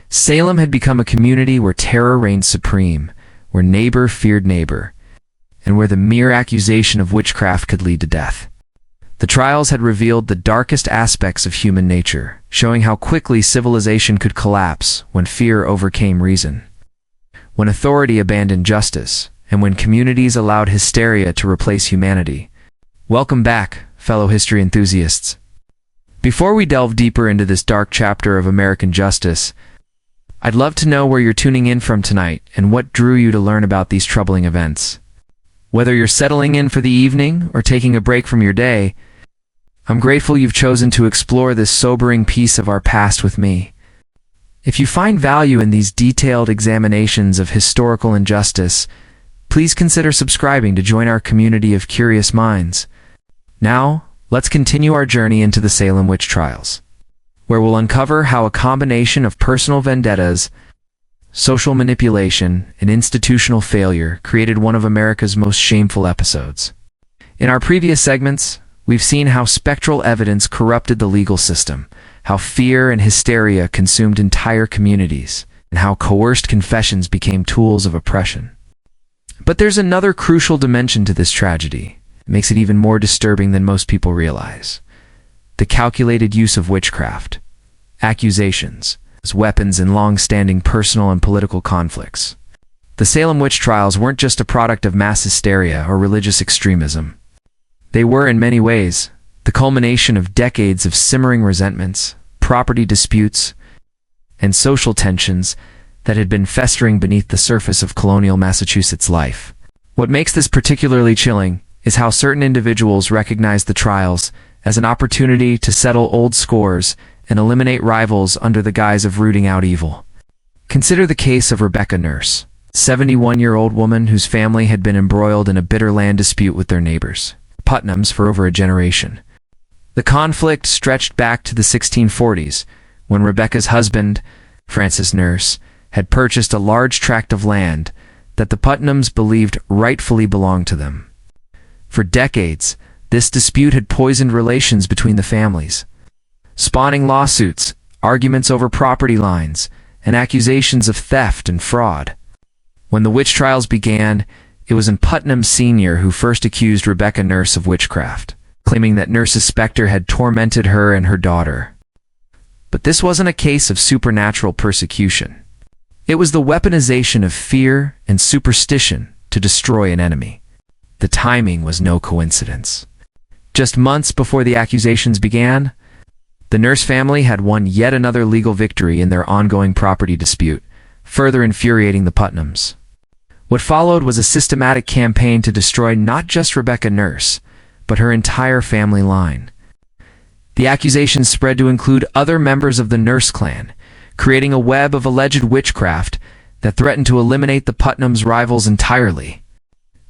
Salem had become a community where terror reigned supreme, where neighbor feared neighbor, and where the mere accusation of witchcraft could lead to death. The trials had revealed the darkest aspects of human nature, showing how quickly civilization could collapse when fear overcame reason, when authority abandoned justice, and when communities allowed hysteria to replace humanity. Welcome back, fellow history enthusiasts. Before we delve deeper into this dark chapter of American justice, I'd love to know where you're tuning in from tonight and what drew you to learn about these troubling events. Whether you're settling in for the evening or taking a break from your day, I'm grateful you've chosen to explore this sobering piece of our past with me. If you find value in these detailed examinations of historical injustice, please consider subscribing to join our community of curious minds. Now, let's continue our journey into the Salem Witch Trials, where we'll uncover how a combination of personal vendettas, social manipulation, and institutional failure created one of America's most shameful episodes. In our previous segments, we've seen how spectral evidence corrupted the legal system, how fear and hysteria consumed entire communities, and how coerced confessions became tools of oppression. But there's another crucial dimension to this tragedy. It makes it even more disturbing than most people realize. The calculated use of witchcraft, accusations, as weapons in long-standing personal and political conflicts. The Salem Witch Trials weren't just a product of mass hysteria or religious extremism. They were, in many ways, the culmination of decades of simmering resentments, property disputes, and social tensions that had been festering beneath the surface of colonial Massachusetts life. What makes this particularly chilling is how certain individuals recognized the trials as an opportunity to settle old scores and eliminate rivals under the guise of rooting out evil. Consider the case of Rebecca Nurse, a 71-year-old woman whose family had been embroiled in a bitter land dispute with their neighbors, Putnams, for over a generation. The conflict stretched back to the 1640s, when Rebecca's husband, Francis Nurse, had purchased a large tract of land that the Putnams believed rightfully belonged to them. For decades, this dispute had poisoned relations between the families, spawning lawsuits, arguments over property lines, and accusations of theft and fraud. When the witch trials began, it was Putnam Sr. who first accused Rebecca Nurse of witchcraft, claiming that Nurse's specter had tormented her and her daughter. But this wasn't a case of supernatural persecution. It was the weaponization of fear and superstition to destroy an enemy. The timing was no coincidence. Just months before the accusations began, the Nurse family had won yet another legal victory in their ongoing property dispute, further infuriating the Putnams. What followed was a systematic campaign to destroy not just Rebecca Nurse, but her entire family line. The accusations spread to include other members of the Nurse clan, creating a web of alleged witchcraft that threatened to eliminate the Putnams' rivals entirely.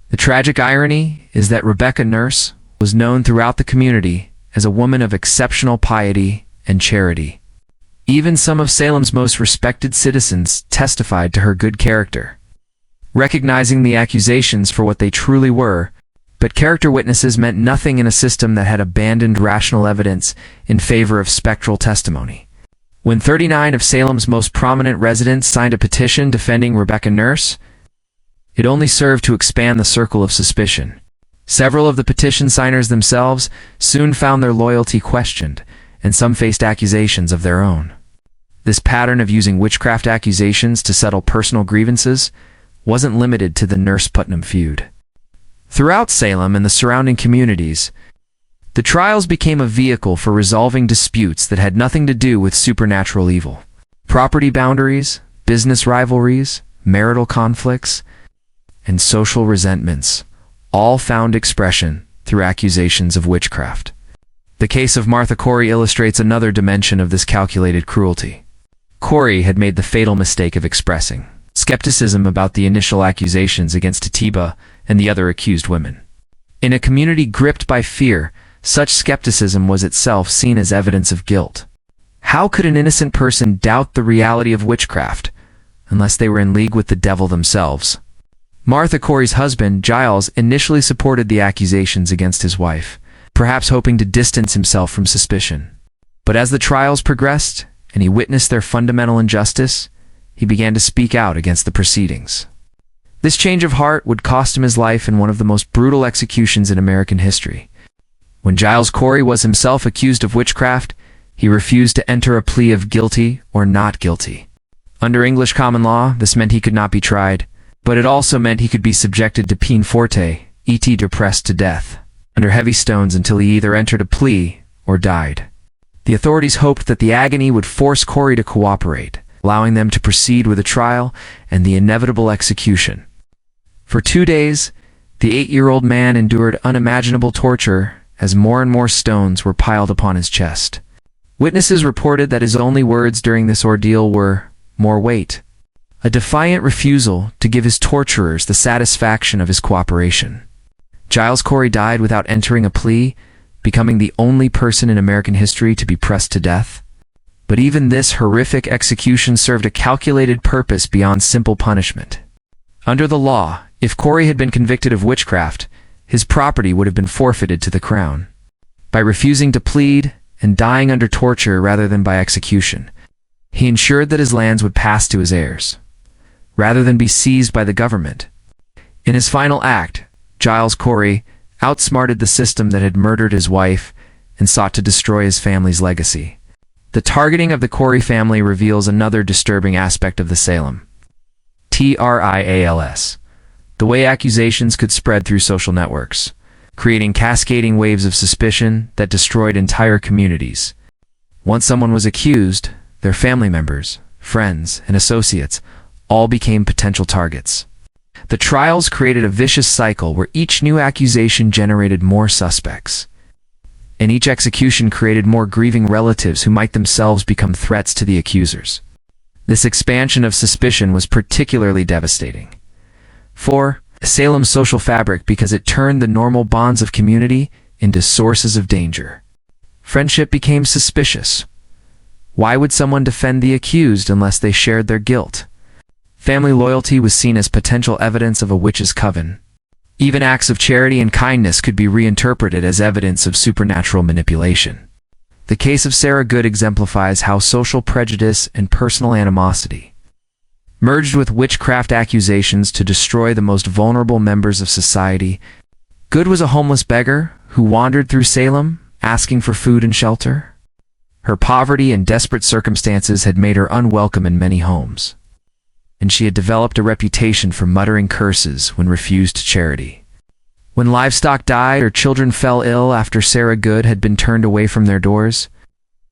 The tragic irony is that Rebecca Nurse was known throughout the community as a woman of exceptional piety and charity. Even some of Salem's most respected citizens testified to her good character, recognizing the accusations for what they truly were. But character witnesses meant nothing in a system that had abandoned rational evidence in favor of spectral testimony. When 39 of Salem's most prominent residents signed a petition defending Rebecca Nurse, it only served to expand the circle of suspicion. Several of the petition signers themselves soon found their loyalty questioned, and some faced accusations of their own. This pattern of using witchcraft accusations to settle personal grievances wasn't limited to the Nurse-Putnam feud. Throughout Salem and the surrounding communities, the trials became a vehicle for resolving disputes that had nothing to do with supernatural evil. Property boundaries, business rivalries, marital conflicts, and social resentments all found expression through accusations of witchcraft. The case of Martha Corey illustrates another dimension of this calculated cruelty. Corey had made the fatal mistake of expressing skepticism about the initial accusations against Atiba and the other accused women. In a community gripped by fear, such skepticism was itself seen as evidence of guilt. How could an innocent person doubt the reality of witchcraft unless they were in league with the devil themselves? Martha Corey's husband, Giles, initially supported the accusations against his wife, perhaps hoping to distance himself from suspicion. But as the trials progressed and he witnessed their fundamental injustice, he began to speak out against the proceedings. This change of heart would cost him his life in one of the most brutal executions in American history. When Giles Corey was himself accused of witchcraft, he refused to enter a plea of guilty or not guilty. Under English common law, this meant he could not be tried, but it also meant he could be subjected to peine forte, et depressed to death, under heavy stones until he either entered a plea or died. The authorities hoped that the agony would force Corey to cooperate, allowing them to proceed with the trial and the inevitable execution. For 2 days, the 8-year-old man endured unimaginable torture as more and more stones were piled upon his chest. Witnesses reported that his only words during this ordeal were, "More weight," a defiant refusal to give his torturers the satisfaction of his cooperation. Giles Corey died without entering a plea, becoming the only person in American history to be pressed to death. But even this horrific execution served a calculated purpose beyond simple punishment. Under the law, if Corey had been convicted of witchcraft, his property would have been forfeited to the crown. By refusing to plead and dying under torture rather than by execution, he ensured that his lands would pass to his heirs, rather than be seized by the government. In his final act, Giles Corey outsmarted the system that had murdered his wife and sought to destroy his family's legacy. The targeting of the Corey family reveals another disturbing aspect of the Salem Trials, the way accusations could spread through social networks, creating cascading waves of suspicion that destroyed entire communities. Once someone was accused, their family members, friends, and associates all became potential targets. The trials created a vicious cycle where each new accusation generated more suspects, and each execution created more grieving relatives who might themselves become threats to the accusers. This expansion of suspicion was particularly devastating for Salem's social fabric because it turned the normal bonds of community into sources of danger. Friendship became suspicious. Why would someone defend the accused unless they shared their guilt? Family loyalty was seen as potential evidence of a witch's coven. Even acts of charity and kindness could be reinterpreted as evidence of supernatural manipulation. The case of Sarah Good exemplifies how social prejudice and personal animosity merged with witchcraft accusations to destroy the most vulnerable members of society. Good was a homeless beggar who wandered through Salem, asking for food and shelter. Her poverty and desperate circumstances had made her unwelcome in many homes, and she had developed a reputation for muttering curses when refused charity. When livestock died or children fell ill after Sarah Good had been turned away from their doors,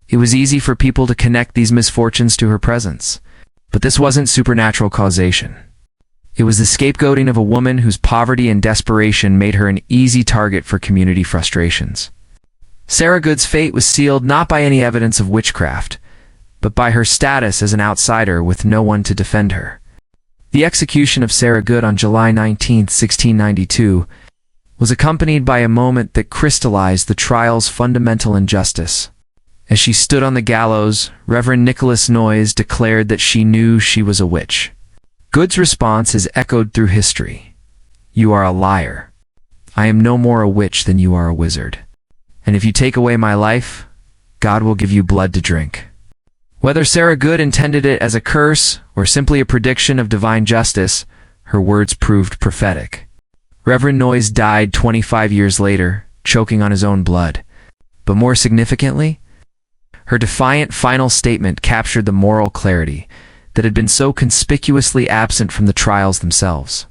it was easy for people to connect these misfortunes to her presence. But this wasn't supernatural causation. It was the scapegoating of a woman whose poverty and desperation made her an easy target for community frustrations. Sarah Good's fate was sealed not by any evidence of witchcraft, but by her status as an outsider with no one to defend her. The execution of Sarah Good on July 19, 1692, was accompanied by a moment that crystallized the trial's fundamental injustice. As she stood on the gallows, Reverend Nicholas Noyes declared that she knew she was a witch. Good's response is echoed through history. "You are a liar. I am no more a witch than you are a wizard. And if you take away my life, God will give you blood to drink." Whether Sarah Good intended it as a curse or simply a prediction of divine justice, her words proved prophetic. Reverend Noyes died 25 years later, choking on his own blood. But more significantly, her defiant final statement captured the moral clarity that had been so conspicuously absent from the trials themselves.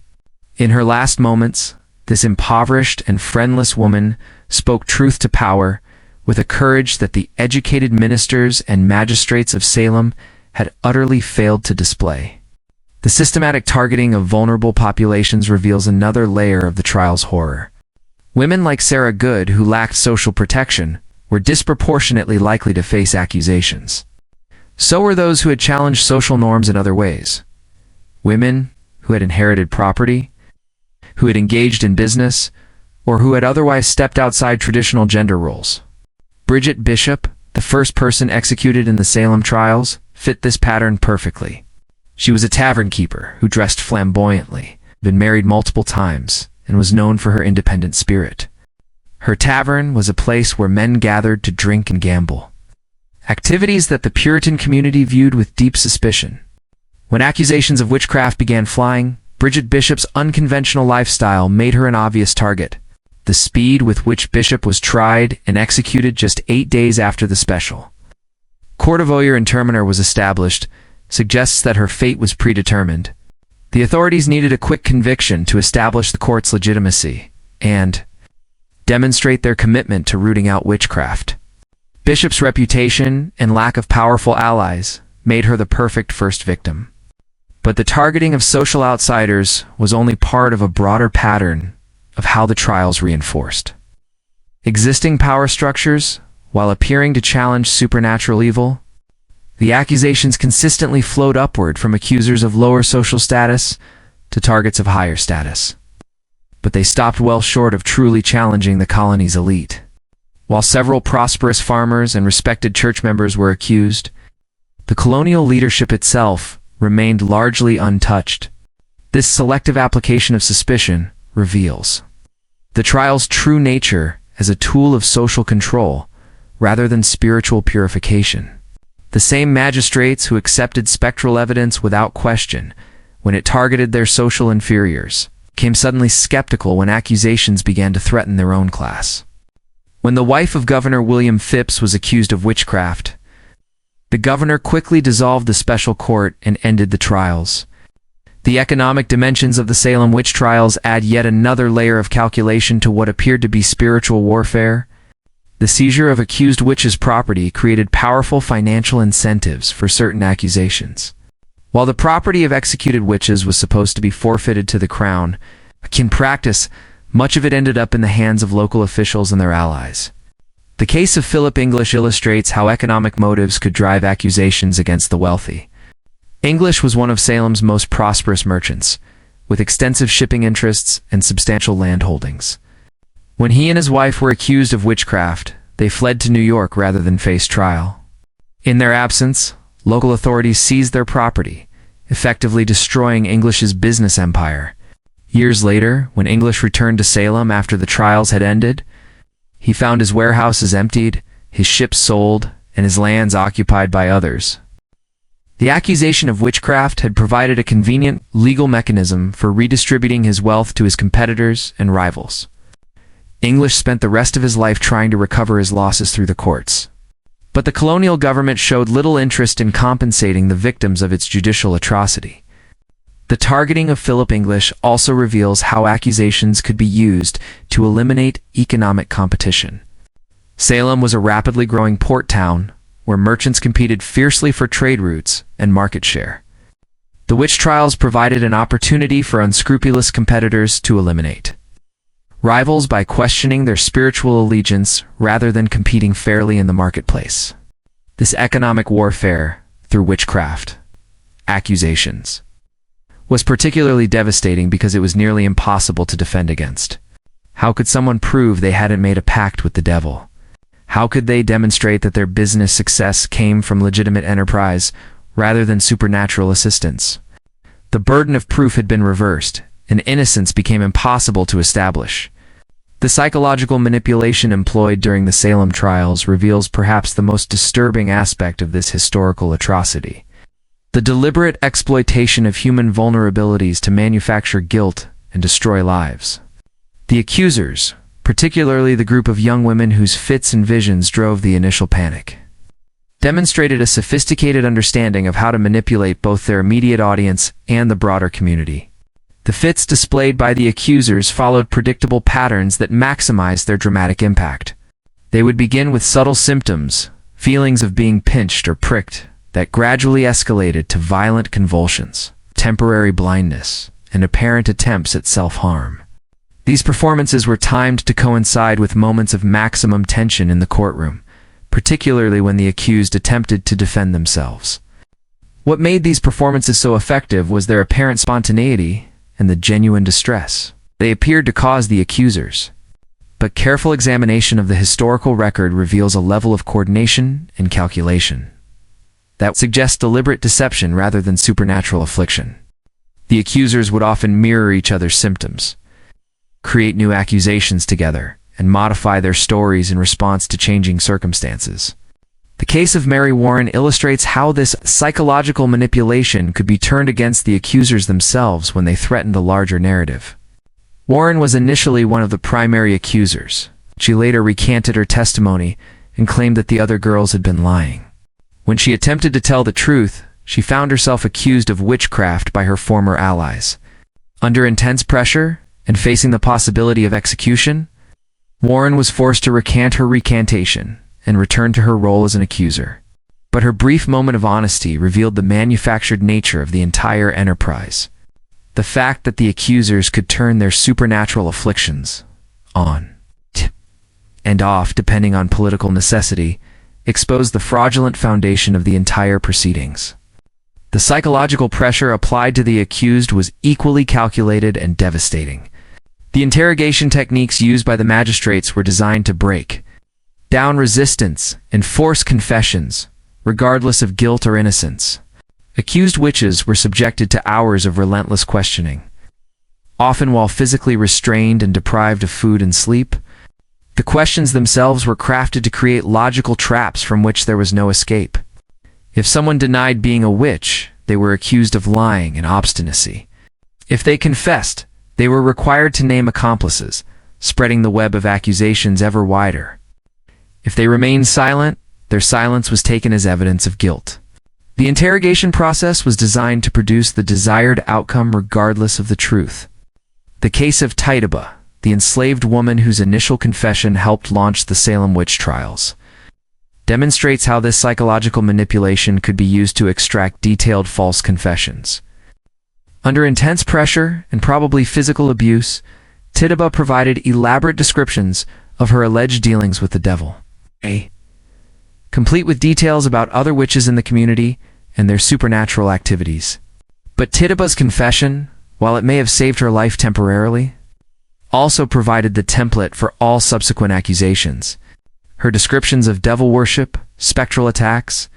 In her last moments, this impoverished and friendless woman spoke truth to power with a courage that the educated ministers and magistrates of Salem had utterly failed to display. The systematic targeting of vulnerable populations reveals another layer of the trial's horror. Women like Sarah Good, who lacked social protection, were disproportionately likely to face accusations. So were those who had challenged social norms in other ways. Women who had inherited property, who had engaged in business, or who had otherwise stepped outside traditional gender roles. Bridget Bishop, the first person executed in the Salem trials, fit this pattern perfectly. She was a tavern keeper who dressed flamboyantly, been married multiple times, and was known for her independent spirit. Her tavern was a place where men gathered to drink and gamble, activities that the Puritan community viewed with deep suspicion. When accusations of witchcraft began flying, Bridget Bishop's unconventional lifestyle made her an obvious target. The speed with which Bishop was tried and executed just 8 days after the special court of oyer interminer was established suggests that her fate was predetermined. The authorities needed a quick conviction to establish the court's legitimacy and demonstrate their commitment to rooting out witchcraft. Bishop's reputation and lack of powerful allies made her the perfect first victim. But the targeting of social outsiders was only part of a broader pattern of how the trials reinforced existing power structures while appearing to challenge supernatural evil. The accusations consistently flowed upward from accusers of lower social status to targets of higher status. But they stopped well short of truly challenging the colony's elite. While several prosperous farmers and respected church members were accused, the colonial leadership itself remained largely untouched. This selective application of suspicion reveals the trial's true nature as a tool of social control rather than spiritual purification. The same magistrates who accepted spectral evidence without question when it targeted their social inferiors became suddenly skeptical when accusations began to threaten their own class. When the wife of Governor William Phipps was accused of witchcraft, the governor quickly dissolved the special court and ended the trials. The economic dimensions of the Salem Witch Trials add yet another layer of calculation to what appeared to be spiritual warfare. The seizure of accused witches' property created powerful financial incentives for certain accusations. While the property of executed witches was supposed to be forfeited to the crown, in practice, much of it ended up in the hands of local officials and their allies. The case of Philip English illustrates how economic motives could drive accusations against the wealthy. English was one of Salem's most prosperous merchants, with extensive shipping interests and substantial land holdings. When he and his wife were accused of witchcraft, they fled to New York rather than face trial. In their absence, local authorities seized their property, effectively destroying English's business empire. Years later, when English returned to Salem after the trials had ended, he found his warehouses emptied, his ships sold, and his lands occupied by others. The accusation of witchcraft had provided a convenient legal mechanism for redistributing his wealth to his competitors and rivals. English spent the rest of his life trying to recover his losses through the courts. But the colonial government showed little interest in compensating the victims of its judicial atrocity. The targeting of Philip English also reveals how accusations could be used to eliminate economic competition. Salem was a rapidly growing port town where merchants competed fiercely for trade routes and market share. The witch trials provided an opportunity for unscrupulous competitors to eliminate rivals by questioning their spiritual allegiance rather than competing fairly in the marketplace. This economic warfare through witchcraft accusations was particularly devastating because it was nearly impossible to defend against. How could someone prove they hadn't made a pact with the devil? How could they demonstrate that their business success came from legitimate enterprise rather than supernatural assistance? The burden of proof had been reversed, and innocence became impossible to establish. The psychological manipulation employed during the Salem trials reveals perhaps the most disturbing aspect of this historical atrocity: the deliberate exploitation of human vulnerabilities to manufacture guilt and destroy lives. The accusers, particularly the group of young women whose fits and visions drove the initial panic, demonstrated a sophisticated understanding of how to manipulate both their immediate audience and the broader community. The fits displayed by the accusers followed predictable patterns that maximized their dramatic impact. They would begin with subtle symptoms, feelings of being pinched or pricked, that gradually escalated to violent convulsions, temporary blindness, and apparent attempts at self-harm. These performances were timed to coincide with moments of maximum tension in the courtroom, particularly when the accused attempted to defend themselves. What made these performances so effective was their apparent spontaneity and the genuine distress they appeared to cause the accusers. But careful examination of the historical record reveals a level of coordination and calculation that suggests deliberate deception rather than supernatural affliction. The accusers would often mirror each other's symptoms, create new accusations together, and modify their stories in response to changing circumstances. The case of Mary Warren illustrates how this psychological manipulation could be turned against the accusers themselves when they threatened the larger narrative. Warren was initially one of the primary accusers. She later recanted her testimony and claimed that the other girls had been lying. When she attempted to tell the truth, she found herself accused of witchcraft by her former allies. Under intense pressure, and facing the possibility of execution, Warren was forced to recant her recantation and returned to her role as an accuser. But her brief moment of honesty revealed the manufactured nature of the entire enterprise. The fact that the accusers could turn their supernatural afflictions on and off depending on political necessity exposed the fraudulent foundation of the entire proceedings. The psychological pressure applied to the accused was equally calculated and devastating. The interrogation techniques used by the magistrates were designed to break down resistance and force confessions, regardless of guilt or innocence. Accused witches were subjected to hours of relentless questioning, often while physically restrained and deprived of food and sleep. The questions themselves were crafted to create logical traps from which there was no escape. If someone denied being a witch, they were accused of lying and obstinacy. If they confessed, they were required to name accomplices, spreading the web of accusations ever wider. If they remained silent, their silence was taken as evidence of guilt. The interrogation process was designed to produce the desired outcome regardless of the truth. The case of Tituba, the enslaved woman whose initial confession helped launch the Salem Witch Trials, demonstrates how this psychological manipulation could be used to extract detailed false confessions. Under intense pressure and probably physical abuse, Tituba provided elaborate descriptions of her alleged dealings with the devil, complete with details about other witches in the community and their supernatural activities. But Tituba's confession, while it may have saved her life temporarily, also provided the template for all subsequent accusations. Her descriptions of devil worship, spectral attacks,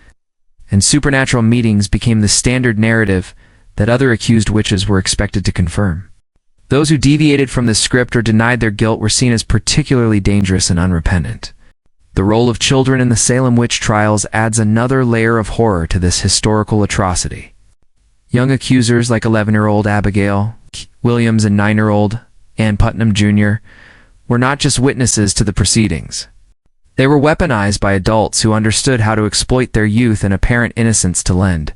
and supernatural meetings became the standard narrative that other accused witches were expected to confirm. Those who deviated from this script or denied their guilt were seen as particularly dangerous and unrepentant. The role of children in the Salem Witch Trials adds another layer of horror to this historical atrocity. Young accusers like 11-year-old Abigail Williams and 9-year-old Ann Putnam Jr. were not just witnesses to the proceedings. They were weaponized by adults who understood how to exploit their youth and apparent innocence to lend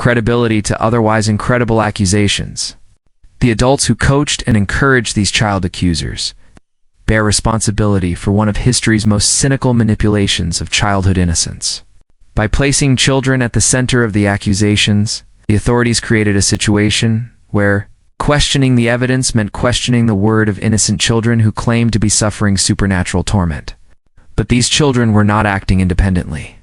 credibility to otherwise incredible accusations. The adults who coached and encouraged these child accusers bear responsibility for one of history's most cynical manipulations of childhood innocence. By placing children at the center of the accusations, the authorities created a situation where questioning the evidence meant questioning the word of innocent children who claimed to be suffering supernatural torment. But these children were not acting independently.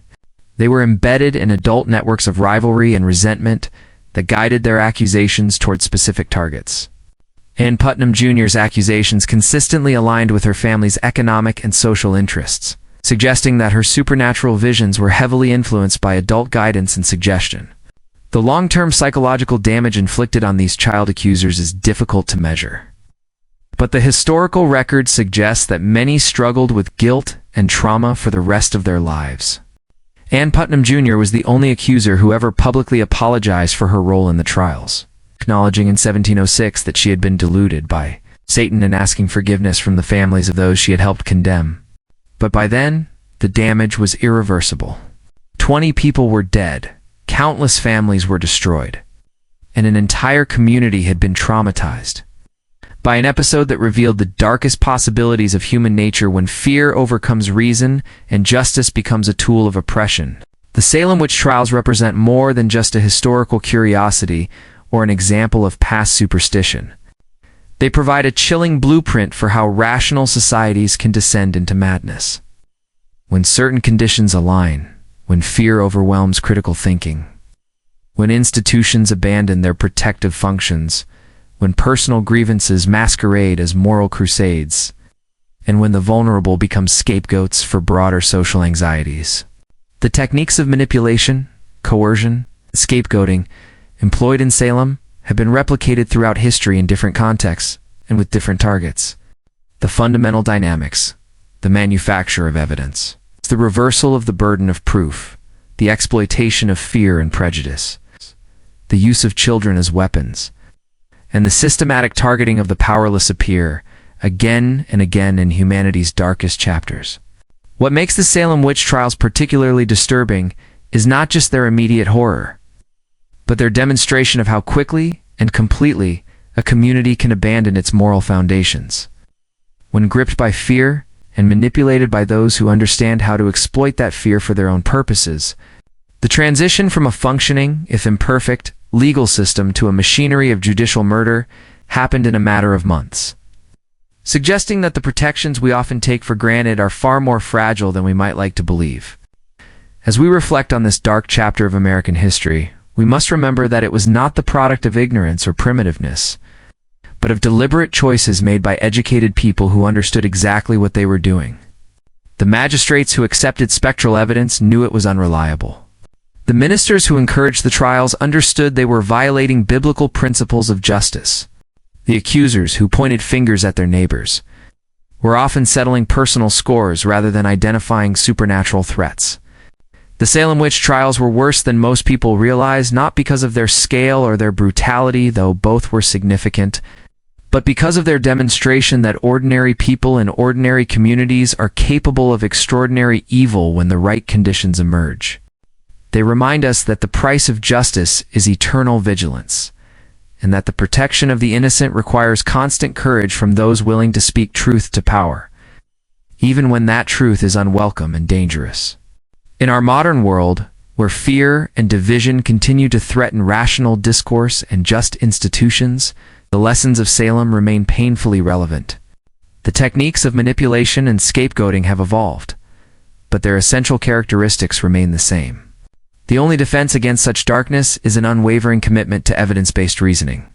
They were embedded in adult networks of rivalry and resentment that guided their accusations toward specific targets. Ann Putnam Jr.'s accusations consistently aligned with her family's economic and social interests, suggesting that her supernatural visions were heavily influenced by adult guidance and suggestion. The long-term psychological damage inflicted on these child accusers is difficult to measure. But the historical record suggests that many struggled with guilt and trauma for the rest of their lives. Ann Putnam Jr. was the only accuser who ever publicly apologized for her role in the trials, acknowledging in 1706 that she had been deluded by Satan and asking forgiveness from the families of those she had helped condemn. But by then, the damage was irreversible. 20 people were dead, countless families were destroyed, and an entire community had been traumatized by an episode that revealed the darkest possibilities of human nature when fear overcomes reason and justice becomes a tool of oppression. The Salem Witch Trials represent more than just a historical curiosity or an example of past superstition. They provide a chilling blueprint for how rational societies can descend into madness. When certain conditions align, when fear overwhelms critical thinking, when institutions abandon their protective functions, when personal grievances masquerade as moral crusades, and when the vulnerable become scapegoats for broader social anxieties. The techniques of manipulation, coercion, scapegoating employed in Salem have been replicated throughout history in different contexts and with different targets. The fundamental dynamics, the manufacture of evidence, the reversal of the burden of proof, the exploitation of fear and prejudice, the use of children as weapons, and the systematic targeting of the powerless appear again and again in humanity's darkest chapters. What makes the Salem Witch Trials particularly disturbing is not just their immediate horror, but their demonstration of how quickly and completely a community can abandon its moral foundations. When gripped by fear and manipulated by those who understand how to exploit that fear for their own purposes. The transition from a functioning, if imperfect, legal system to a machinery of judicial murder happened in a matter of months, suggesting that the protections we often take for granted are far more fragile than we might like to believe. As we reflect on this dark chapter of American history, we must remember that it was not the product of ignorance or primitiveness, but of deliberate choices made by educated people who understood exactly what they were doing. The magistrates who accepted spectral evidence knew it was unreliable. The ministers who encouraged the trials understood they were violating biblical principles of justice. The accusers who pointed fingers at their neighbors were often settling personal scores rather than identifying supernatural threats. The Salem Witch Trials were worse than most people realize, not because of their scale or their brutality, though both were significant, but because of their demonstration that ordinary people in ordinary communities are capable of extraordinary evil when the right conditions emerge. They remind us that the price of justice is eternal vigilance, and that the protection of the innocent requires constant courage from those willing to speak truth to power, even when that truth is unwelcome and dangerous. In our modern world, where fear and division continue to threaten rational discourse and just institutions, the lessons of Salem remain painfully relevant. The techniques of manipulation and scapegoating have evolved, but their essential characteristics remain the same. The only defense against such darkness is an unwavering commitment to evidence-based reasoning.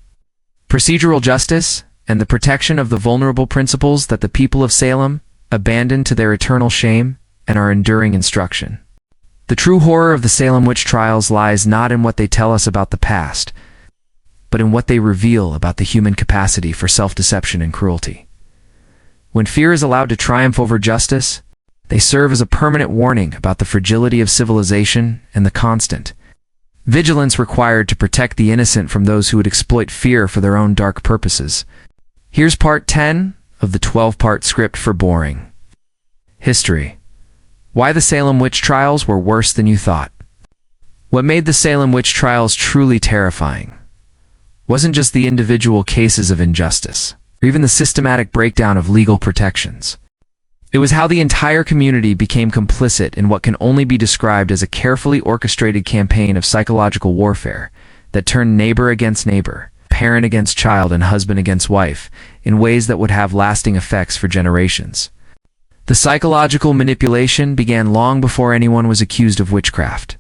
Procedural justice and the protection of the vulnerable principles that the people of Salem abandoned to their eternal shame and our enduring instruction. The true horror of the Salem Witch Trials lies not in what they tell us about the past, but in what they reveal about the human capacity for self-deception and cruelty. When fear is allowed to triumph over justice, they serve as a permanent warning about the fragility of civilization and the constant vigilance required to protect the innocent from those who would exploit fear for their own dark purposes. Here's part 10 of the 12-part script for boring. History. Why the Salem Witch Trials were worse than you thought. What made the Salem Witch Trials truly terrifying wasn't just the individual cases of injustice, or even the systematic breakdown of legal protections. It was how the entire community became complicit in what can only be described as a carefully orchestrated campaign of psychological warfare that turned neighbor against neighbor, parent against child, and husband against wife in ways that would have lasting effects for generations. The psychological manipulation began long before anyone was accused of witchcraft.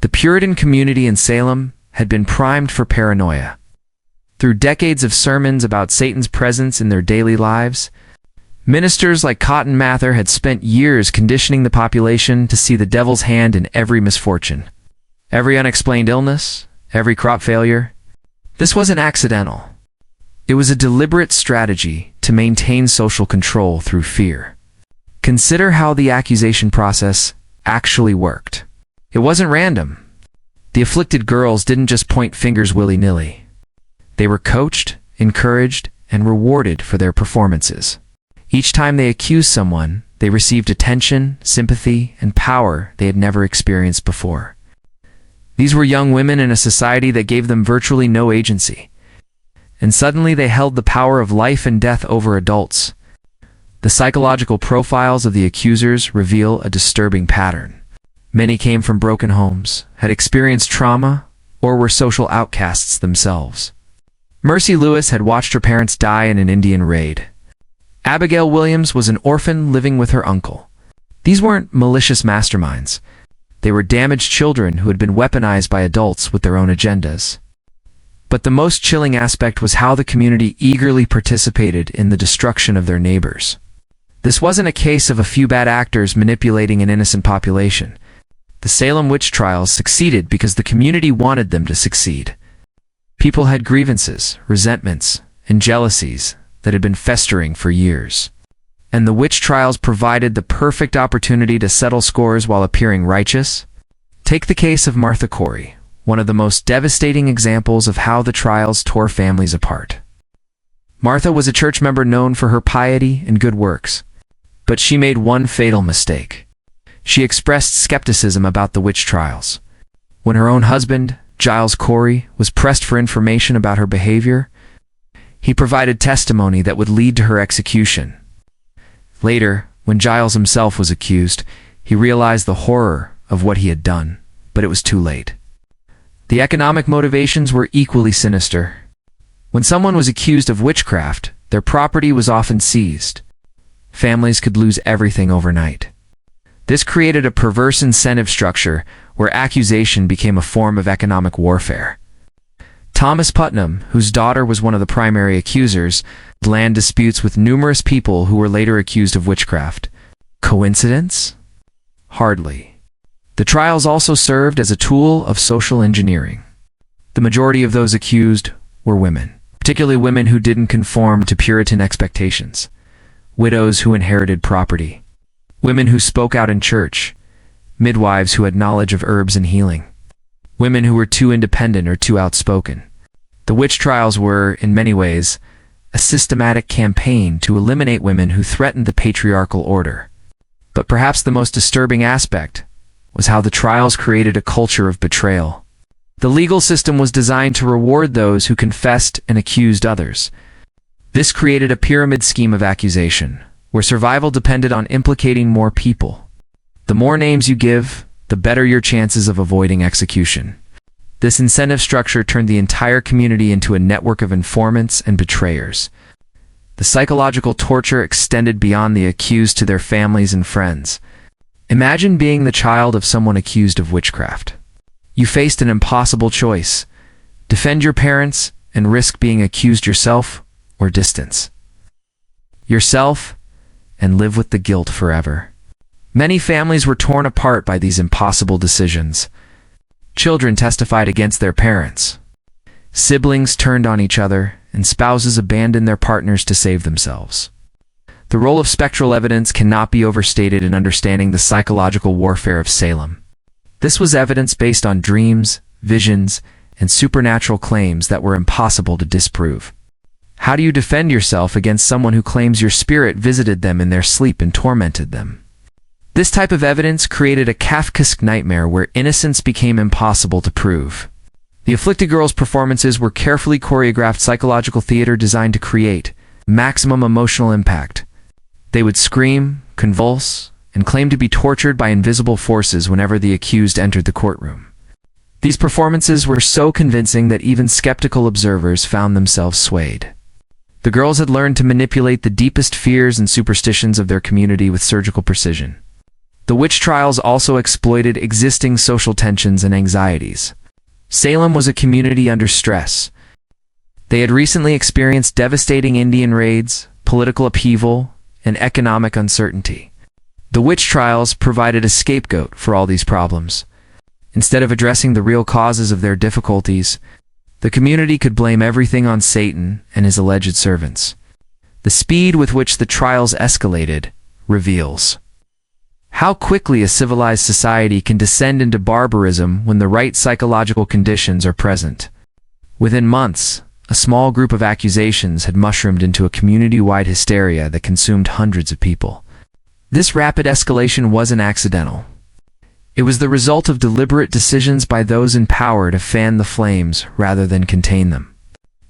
The Puritan community in Salem had been primed for paranoia. Through decades of sermons about Satan's presence in their daily lives, ministers like Cotton Mather had spent years conditioning the population to see the devil's hand in every misfortune, every unexplained illness, every crop failure. This wasn't accidental. It was a deliberate strategy to maintain social control through fear. Consider how the accusation process actually worked. It wasn't random. The afflicted girls didn't just point fingers willy-nilly. They were coached, encouraged, and rewarded for their performances. Each time they accused someone, they received attention, sympathy, and power they had never experienced before. These were young women in a society that gave them virtually no agency. And suddenly they held the power of life and death over adults. The psychological profiles of the accusers reveal a disturbing pattern. Many came from broken homes, had experienced trauma, or were social outcasts themselves. Mercy Lewis had watched her parents die in an Indian raid. Abigail Williams was an orphan living with her uncle. These weren't malicious masterminds. They were damaged children who had been weaponized by adults with their own agendas. But the most chilling aspect was how the community eagerly participated in the destruction of their neighbors. This wasn't a case of a few bad actors manipulating an innocent population. The Salem Witch Trials succeeded because the community wanted them to succeed. People had grievances, resentments, and jealousies that had been festering for years. And the witch trials provided the perfect opportunity to settle scores while appearing righteous. Take the case of Martha Corey, one of the most devastating examples of how the trials tore families apart. Martha was a church member known for her piety and good works, but she made one fatal mistake. She expressed skepticism about the witch trials. When her own husband, Giles Corey, was pressed for information about her behavior, he provided testimony that would lead to her execution. Later, When Giles himself was accused, he realized the horror of what he had done, but it was too late. The economic motivations were equally sinister. When someone was accused of witchcraft, their property was often seized. Families could lose everything overnight. This created a perverse incentive structure where accusation became a form of economic warfare. Thomas Putnam, whose daughter was one of the primary accusers, had land disputes with numerous people who were later accused of witchcraft. Coincidence? Hardly. The trials also served as a tool of social engineering. The majority of those accused were women, particularly women who didn't conform to Puritan expectations, widows who inherited property, women who spoke out in church, midwives who had knowledge of herbs and healing, women who were too independent or too outspoken. The witch trials were, in many ways, a systematic campaign to eliminate women who threatened the patriarchal order. But perhaps the most disturbing aspect was how the trials created a culture of betrayal. The legal system was designed to reward those who confessed and accused others. This created a pyramid scheme of accusation, where survival depended on implicating more people. The more names you give, the better your chances of avoiding execution. This incentive structure turned the entire community into a network of informants and betrayers. The psychological torture extended beyond the accused to their families and friends. Imagine being the child of someone accused of witchcraft. You faced an impossible choice: defend your parents and risk being accused yourself, or distance yourself and live with the guilt forever. Many families were torn apart by these impossible decisions. Children testified against their parents. Siblings turned on each other, and spouses abandoned their partners to save themselves. The role of spectral evidence cannot be overstated in understanding the psychological warfare of Salem. This was evidence based on dreams, visions, and supernatural claims that were impossible to disprove. How do you defend yourself against someone who claims your spirit visited them in their sleep and tormented them? This type of evidence created a Kafkaesque nightmare where innocence became impossible to prove. The afflicted girls' performances were carefully choreographed psychological theater designed to create maximum emotional impact. They would scream, convulse, and claim to be tortured by invisible forces whenever the accused entered the courtroom. These performances were so convincing that even skeptical observers found themselves swayed. The girls had learned to manipulate the deepest fears and superstitions of their community with surgical precision. The witch trials also exploited existing social tensions and anxieties. Salem was a community under stress. They had recently experienced devastating Indian raids, political upheaval, and economic uncertainty. The witch trials provided a scapegoat for all these problems. Instead of addressing the real causes of their difficulties, the community could blame everything on Satan and his alleged servants. The speed with which the trials escalated reveals how quickly a civilized society can descend into barbarism when the right psychological conditions are present. Within months, a small group of accusations had mushroomed into a community-wide hysteria that consumed hundreds of people. This rapid escalation wasn't accidental. It was the result of deliberate decisions by those in power to fan the flames rather than contain them.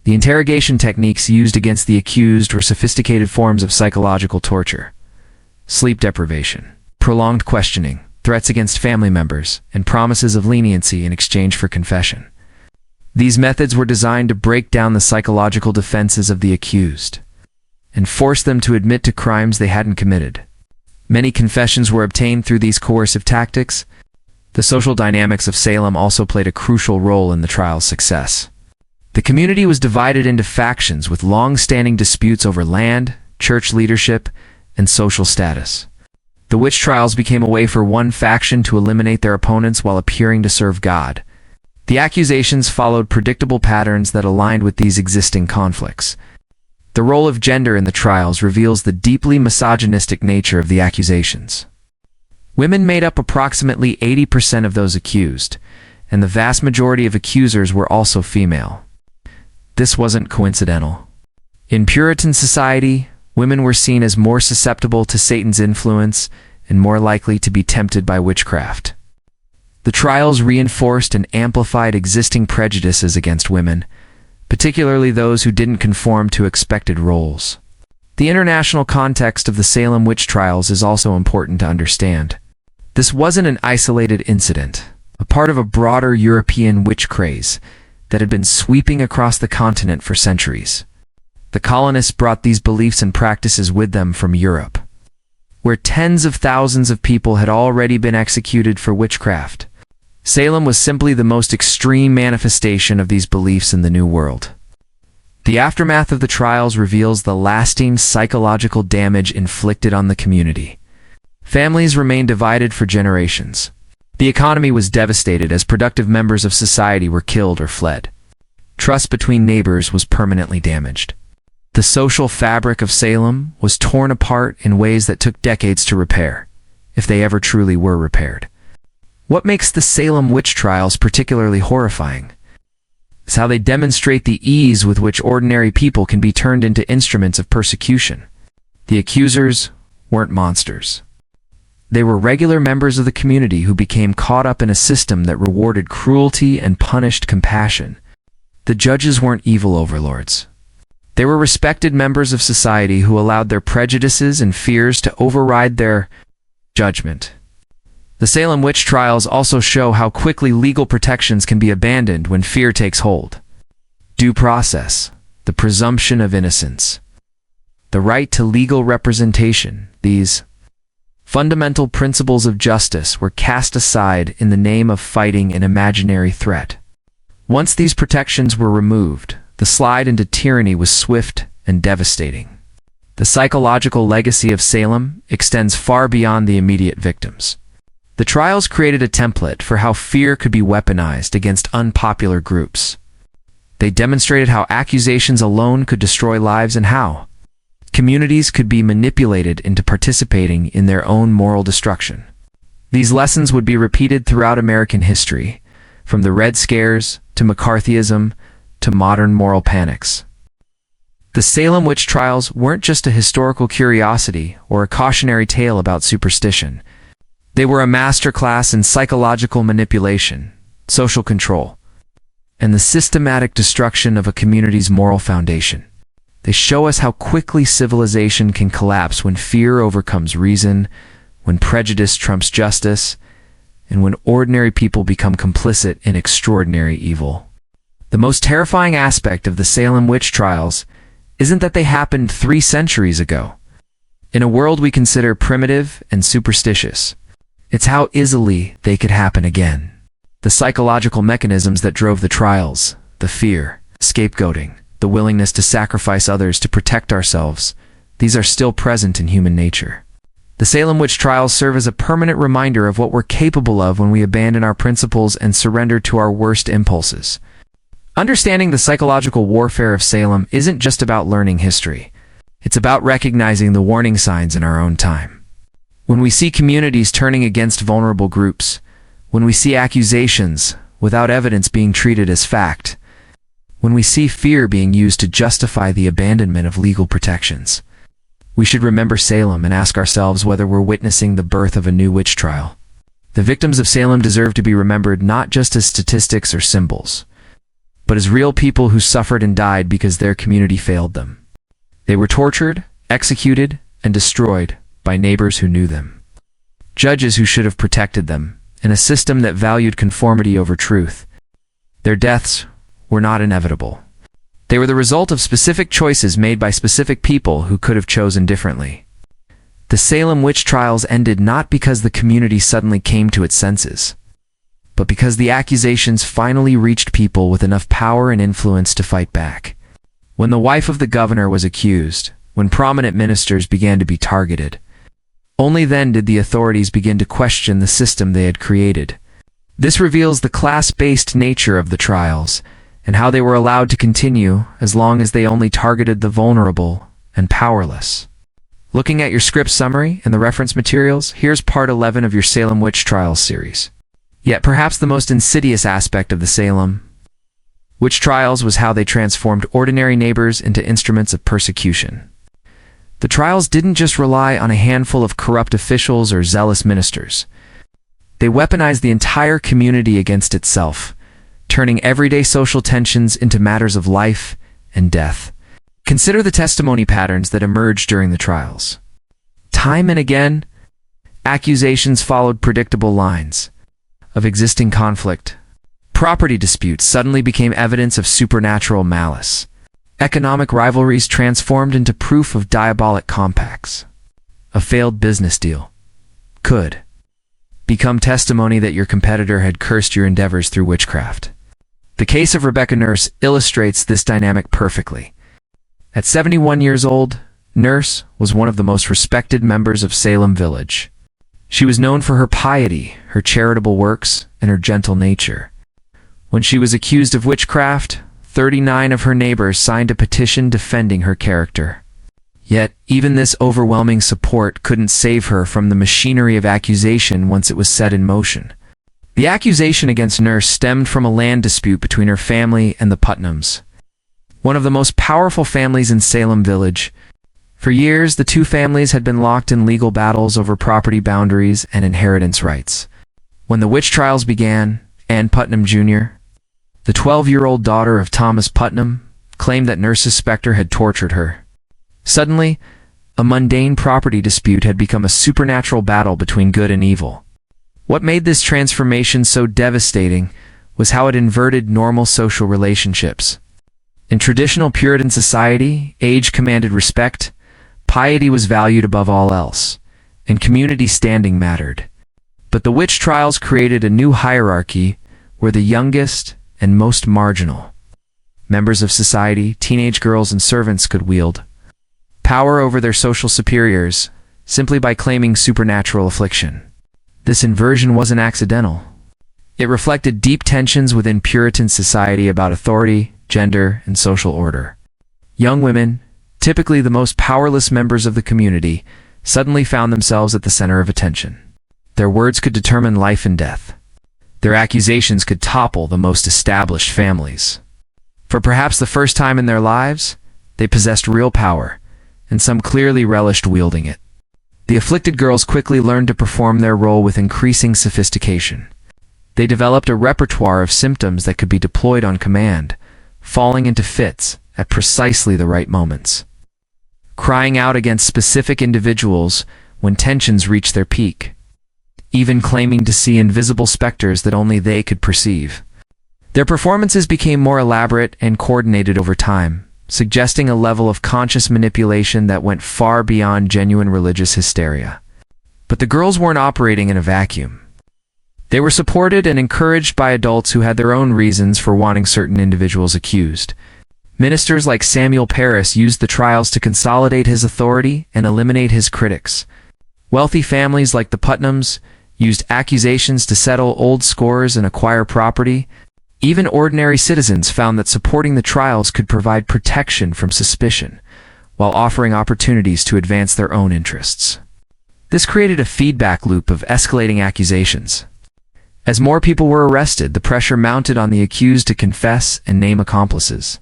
The interrogation techniques used against the accused were sophisticated forms of psychological torture. Sleep deprivation, prolonged questioning, threats against family members, and promises of leniency in exchange for confession. These methods were designed to break down the psychological defenses of the accused and force them to admit to crimes they hadn't committed. Many confessions were obtained through these coercive tactics. The social dynamics of Salem also played a crucial role in the trial's success. The community was divided into factions with long-standing disputes over land, church leadership, and social status. The witch trials became a way for one faction to eliminate their opponents while appearing to serve God. The accusations followed predictable patterns that aligned with these existing conflicts. The role of gender in the trials reveals the deeply misogynistic nature of the accusations. Women made up approximately 80% of those accused, and the vast majority of accusers were also female. This wasn't coincidental. In Puritan society, women were seen as more susceptible to Satan's influence and more likely to be tempted by witchcraft. The trials reinforced and amplified existing prejudices against women, particularly those who didn't conform to expected roles. The international context of the Salem Witch Trials is also important to understand. This wasn't an isolated incident, a part of a broader European witch craze that had been sweeping across the continent for centuries. The colonists brought these beliefs and practices with them from Europe, where tens of thousands of people had already been executed for witchcraft. Salem was simply the most extreme manifestation of these beliefs in the New World. The aftermath of the trials reveals the lasting psychological damage inflicted on the community. Families remained divided for generations. The economy was devastated as productive members of society were killed or fled. Trust between neighbors was permanently damaged. The social fabric of Salem was torn apart in ways that took decades to repair, if they ever truly were repaired. What makes the Salem witch trials particularly horrifying is how they demonstrate the ease with which ordinary people can be turned into instruments of persecution. The accusers weren't monsters. They were regular members of the community who became caught up in a system that rewarded cruelty and punished compassion. The judges weren't evil overlords. They were respected members of society who allowed their prejudices and fears to override their judgment. The Salem witch trials also show how quickly legal protections can be abandoned when fear takes hold. Due process, the presumption of innocence, the right to legal representation, these fundamental principles of justice were cast aside in the name of fighting an imaginary threat. Once these protections were removed, the slide into tyranny was swift and devastating. The psychological legacy of Salem extends far beyond the immediate victims. The trials created a template for how fear could be weaponized against unpopular groups. They demonstrated how accusations alone could destroy lives and how communities could be manipulated into participating in their own moral destruction. These lessons would be repeated throughout American history, from the Red Scares to McCarthyism to modern moral panics. The Salem witch trials weren't just a historical curiosity or a cautionary tale about superstition. They were a masterclass in psychological manipulation, social control, and the systematic destruction of a community's moral foundation. They show us how quickly civilization can collapse when fear overcomes reason, when prejudice trumps justice, and when ordinary people become complicit in extraordinary evil. The most terrifying aspect of the Salem witch trials isn't that they happened 3 centuries ago. In a world we consider primitive and superstitious, it's how easily they could happen again. The psychological mechanisms that drove the trials, the fear, scapegoating, the willingness to sacrifice others to protect ourselves, these are still present in human nature. The Salem witch trials serve as a permanent reminder of what we're capable of when we abandon our principles and surrender to our worst impulses. Understanding the psychological warfare of Salem isn't just about learning history. It's about recognizing the warning signs in our own time. When we see communities turning against vulnerable groups, when we see accusations without evidence being treated as fact, when we see fear being used to justify the abandonment of legal protections, we should remember Salem and ask ourselves whether we're witnessing the birth of a new witch trial. The victims of Salem deserve to be remembered not just as statistics or symbols, but as real people who suffered and died because their community failed them. They were tortured, executed, and destroyed by neighbors who knew them, judges who should have protected them, in a system that valued conformity over truth. Their deaths were not inevitable. They were the result of specific choices made by specific people who could have chosen differently. The Salem witch trials ended not because the community suddenly came to its senses, but because the accusations finally reached people with enough power and influence to fight back. When the wife of the governor was accused, when prominent ministers began to be targeted, only then did the authorities begin to question the system they had created. This reveals the class-based nature of the trials, and how they were allowed to continue as long as they only targeted the vulnerable and powerless. Looking at your script summary and the reference materials, here's part 11 of your Salem Witch Trials series. Yet perhaps the most insidious aspect of the Salem Witch Trials was how they transformed ordinary neighbors into instruments of persecution. The trials didn't just rely on a handful of corrupt officials or zealous ministers. They weaponized the entire community against itself, turning everyday social tensions into matters of life and death. Consider the testimony patterns that emerged during the trials. Time and again, accusations followed predictable lines of existing conflict. Property disputes suddenly became evidence of supernatural malice. Economic rivalries transformed into proof of diabolic compacts. A failed business deal could become testimony that your competitor had cursed your endeavors through witchcraft. The case of Rebecca Nurse illustrates this dynamic perfectly. At 71 years old, Nurse was one of the most respected members of Salem Village. She was known for her piety, her charitable works, and her gentle nature. When she was accused of witchcraft, 39 of her neighbors signed a petition defending her character. Yet, even this overwhelming support couldn't save her from the machinery of accusation once it was set in motion. The accusation against Nurse stemmed from a land dispute between her family and the Putnams, one of the most powerful families in Salem Village. For years, the two families had been locked in legal battles over property boundaries and inheritance rights. When the witch trials began, Ann Putnam Jr., the 12-year-old daughter of Thomas Putnam, claimed that Nurse's specter had tortured her. Suddenly, a mundane property dispute had become a supernatural battle between good and evil. What made this transformation so devastating was how it inverted normal social relationships. In traditional Puritan society, age commanded respect, piety was valued above all else, and community standing mattered. But the witch trials created a new hierarchy where the youngest and most marginal members of society, teenage girls and servants, could wield power over their social superiors simply by claiming supernatural affliction. This inversion wasn't accidental. It reflected deep tensions within Puritan society about authority, gender, and social order. Young women, typically the most powerless members of the community, suddenly found themselves at the center of attention. Their words could determine life and death. Their accusations could topple the most established families. For perhaps the first time in their lives, they possessed real power, and some clearly relished wielding it. The afflicted girls quickly learned to perform their role with increasing sophistication. They developed a repertoire of symptoms that could be deployed on command, falling into fits at precisely the right moments, crying out against specific individuals when tensions reached their peak, even claiming to see invisible specters that only they could perceive. Their performances became more elaborate and coordinated over time, suggesting a level of conscious manipulation that went far beyond genuine religious hysteria. But the girls weren't operating in a vacuum. They were supported and encouraged by adults who had their own reasons for wanting certain individuals accused. Ministers like Samuel Parris used the trials to consolidate his authority and eliminate his critics. Wealthy families like the Putnams used accusations to settle old scores and acquire property. Even ordinary citizens found that supporting the trials could provide protection from suspicion, while offering opportunities to advance their own interests. This created a feedback loop of escalating accusations. As more people were arrested, the pressure mounted on the accused to confess and name accomplices.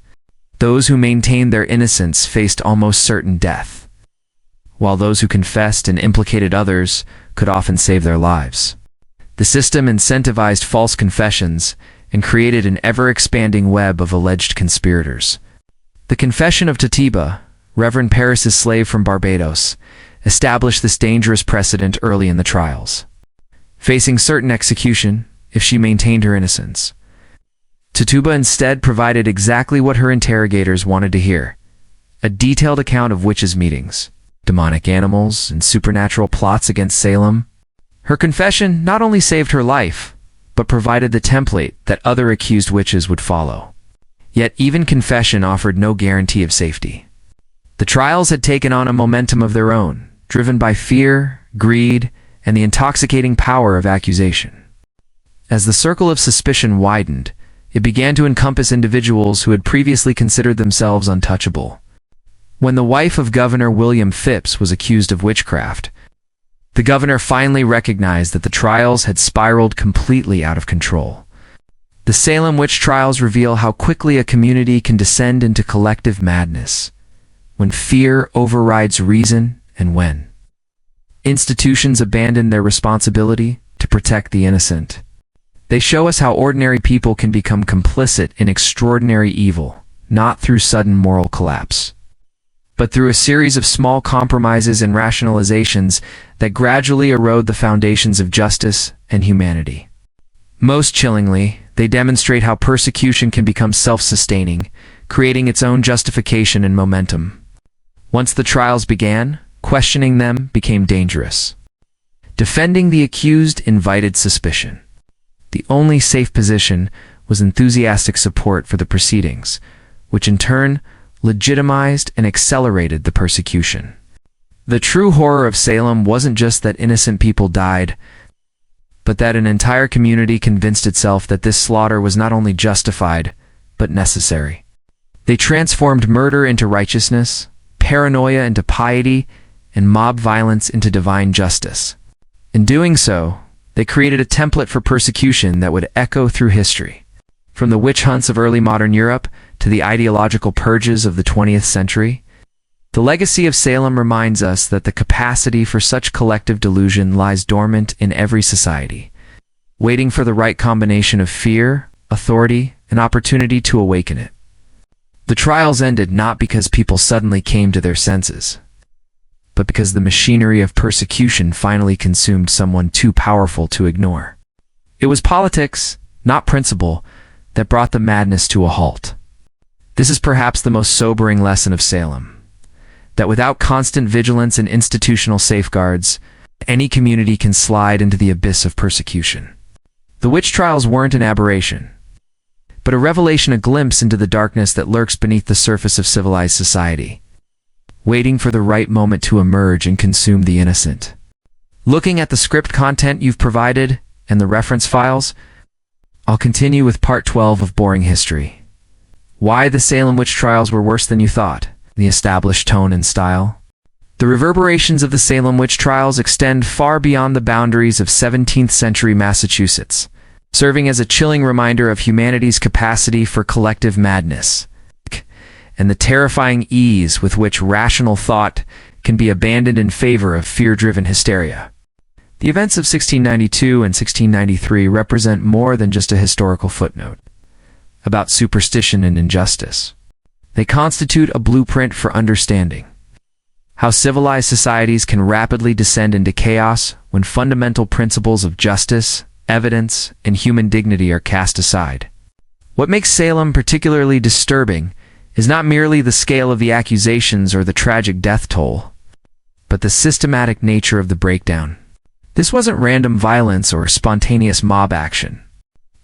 Those who maintained their innocence faced almost certain death, while those who confessed and implicated others could often save their lives. The system incentivized false confessions and created an ever-expanding web of alleged conspirators. The confession of Tatiba, Reverend Parris's slave from Barbados, established this dangerous precedent early in the trials, facing certain execution if she maintained her innocence. Tatuba instead provided exactly what her interrogators wanted to hear: a detailed account of witches' meetings, demonic animals, and supernatural plots against Salem. Her confession not only saved her life, but provided the template that other accused witches would follow. Yet even confession offered no guarantee of safety. The trials had taken on a momentum of their own, driven by fear, greed, and the intoxicating power of accusation. As the circle of suspicion widened, it began to encompass individuals who had previously considered themselves untouchable. When the wife of Governor William Phipps was accused of witchcraft, the governor finally recognized that the trials had spiraled completely out of control. The Salem Witch Trials reveal how quickly a community can descend into collective madness, when fear overrides reason and when institutions abandon their responsibility to protect the innocent. They show us how ordinary people can become complicit in extraordinary evil, not through sudden moral collapse, but through a series of small compromises and rationalizations that gradually erode the foundations of justice and humanity. Most chillingly, they demonstrate how persecution can become self-sustaining, creating its own justification and momentum. Once the trials began, questioning them became dangerous. Defending the accused invited suspicion. The only safe position was enthusiastic support for the proceedings, which in turn legitimized and accelerated the persecution. The true horror of Salem wasn't just that innocent people died, but that an entire community convinced itself that this slaughter was not only justified, but necessary. They transformed murder into righteousness, paranoia into piety, and mob violence into divine justice. In doing so, they created a template for persecution that would echo through history. From the witch hunts of early modern Europe to the ideological purges of the 20th century, the legacy of Salem reminds us that the capacity for such collective delusion lies dormant in every society, waiting for the right combination of fear, authority, and opportunity to awaken it. The trials ended not because people suddenly came to their senses, but because the machinery of persecution finally consumed someone too powerful to ignore. It was politics, not principle, that brought the madness to a halt. This is perhaps the most sobering lesson of Salem, that without constant vigilance and institutional safeguards, any community can slide into the abyss of persecution. The witch trials weren't an aberration, but a revelation, a glimpse into the darkness that lurks beneath the surface of civilized society, waiting for the right moment to emerge and consume the innocent. Looking at the script content you've provided and the reference files, I'll continue with part 12 of Boring History. Why the Salem Witch Trials were worse than you thought, the established tone and style. The reverberations of the Salem Witch Trials extend far beyond the boundaries of 17th century Massachusetts, serving as a chilling reminder of humanity's capacity for collective madness, and the terrifying ease with which rational thought can be abandoned in favor of fear-driven hysteria. The events of 1692 and 1693 represent more than just a historical footnote about superstition and injustice. They constitute a blueprint for understanding how civilized societies can rapidly descend into chaos when fundamental principles of justice, evidence, and human dignity are cast aside. What makes Salem particularly disturbing is not merely the scale of the accusations or the tragic death toll, but the systematic nature of the breakdown. This wasn't random violence or spontaneous mob action.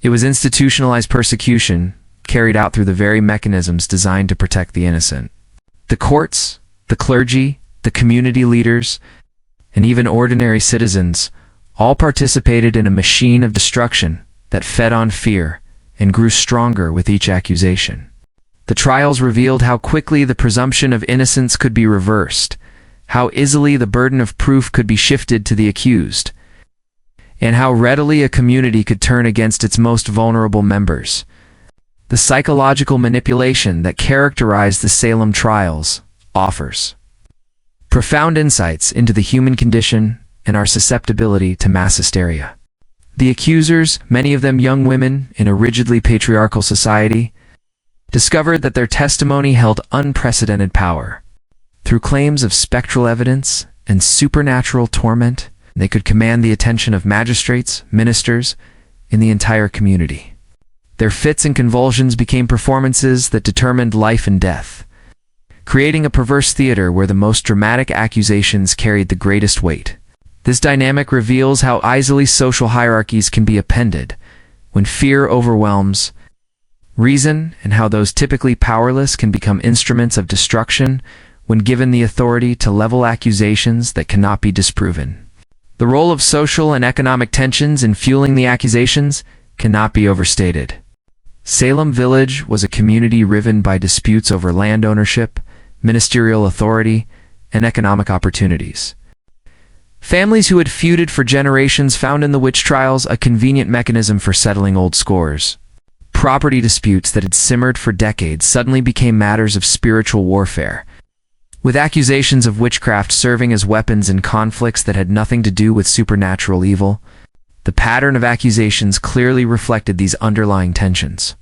It was institutionalized persecution carried out through the very mechanisms designed to protect the innocent. The courts, the clergy, the community leaders, and even ordinary citizens all participated in a machine of destruction that fed on fear and grew stronger with each accusation. The trials revealed how quickly the presumption of innocence could be reversed, how easily the burden of proof could be shifted to the accused, and how readily a community could turn against its most vulnerable members. The psychological manipulation that characterized the Salem trials offers profound insights into the human condition and our susceptibility to mass hysteria. The accusers, many of them young women in a rigidly patriarchal society, discovered that their testimony held unprecedented power. Through claims of spectral evidence and supernatural torment, they could command the attention of magistrates, ministers, and the entire community. Their fits and convulsions became performances that determined life and death, creating a perverse theater where the most dramatic accusations carried the greatest weight. This dynamic reveals how easily social hierarchies can be upended when fear overwhelms reason, and how those typically powerless can become instruments of destruction when given the authority to level accusations that cannot be disproven. The role of social and economic tensions in fueling the accusations cannot be overstated. Salem Village was a community riven by disputes over land ownership, ministerial authority, and economic opportunities. Families who had feuded for generations found in the witch trials a convenient mechanism for settling old scores. Property disputes that had simmered for decades suddenly became matters of spiritual warfare, with accusations of witchcraft serving as weapons in conflicts that had nothing to do with supernatural evil. The pattern of accusations clearly reflected these underlying tensions.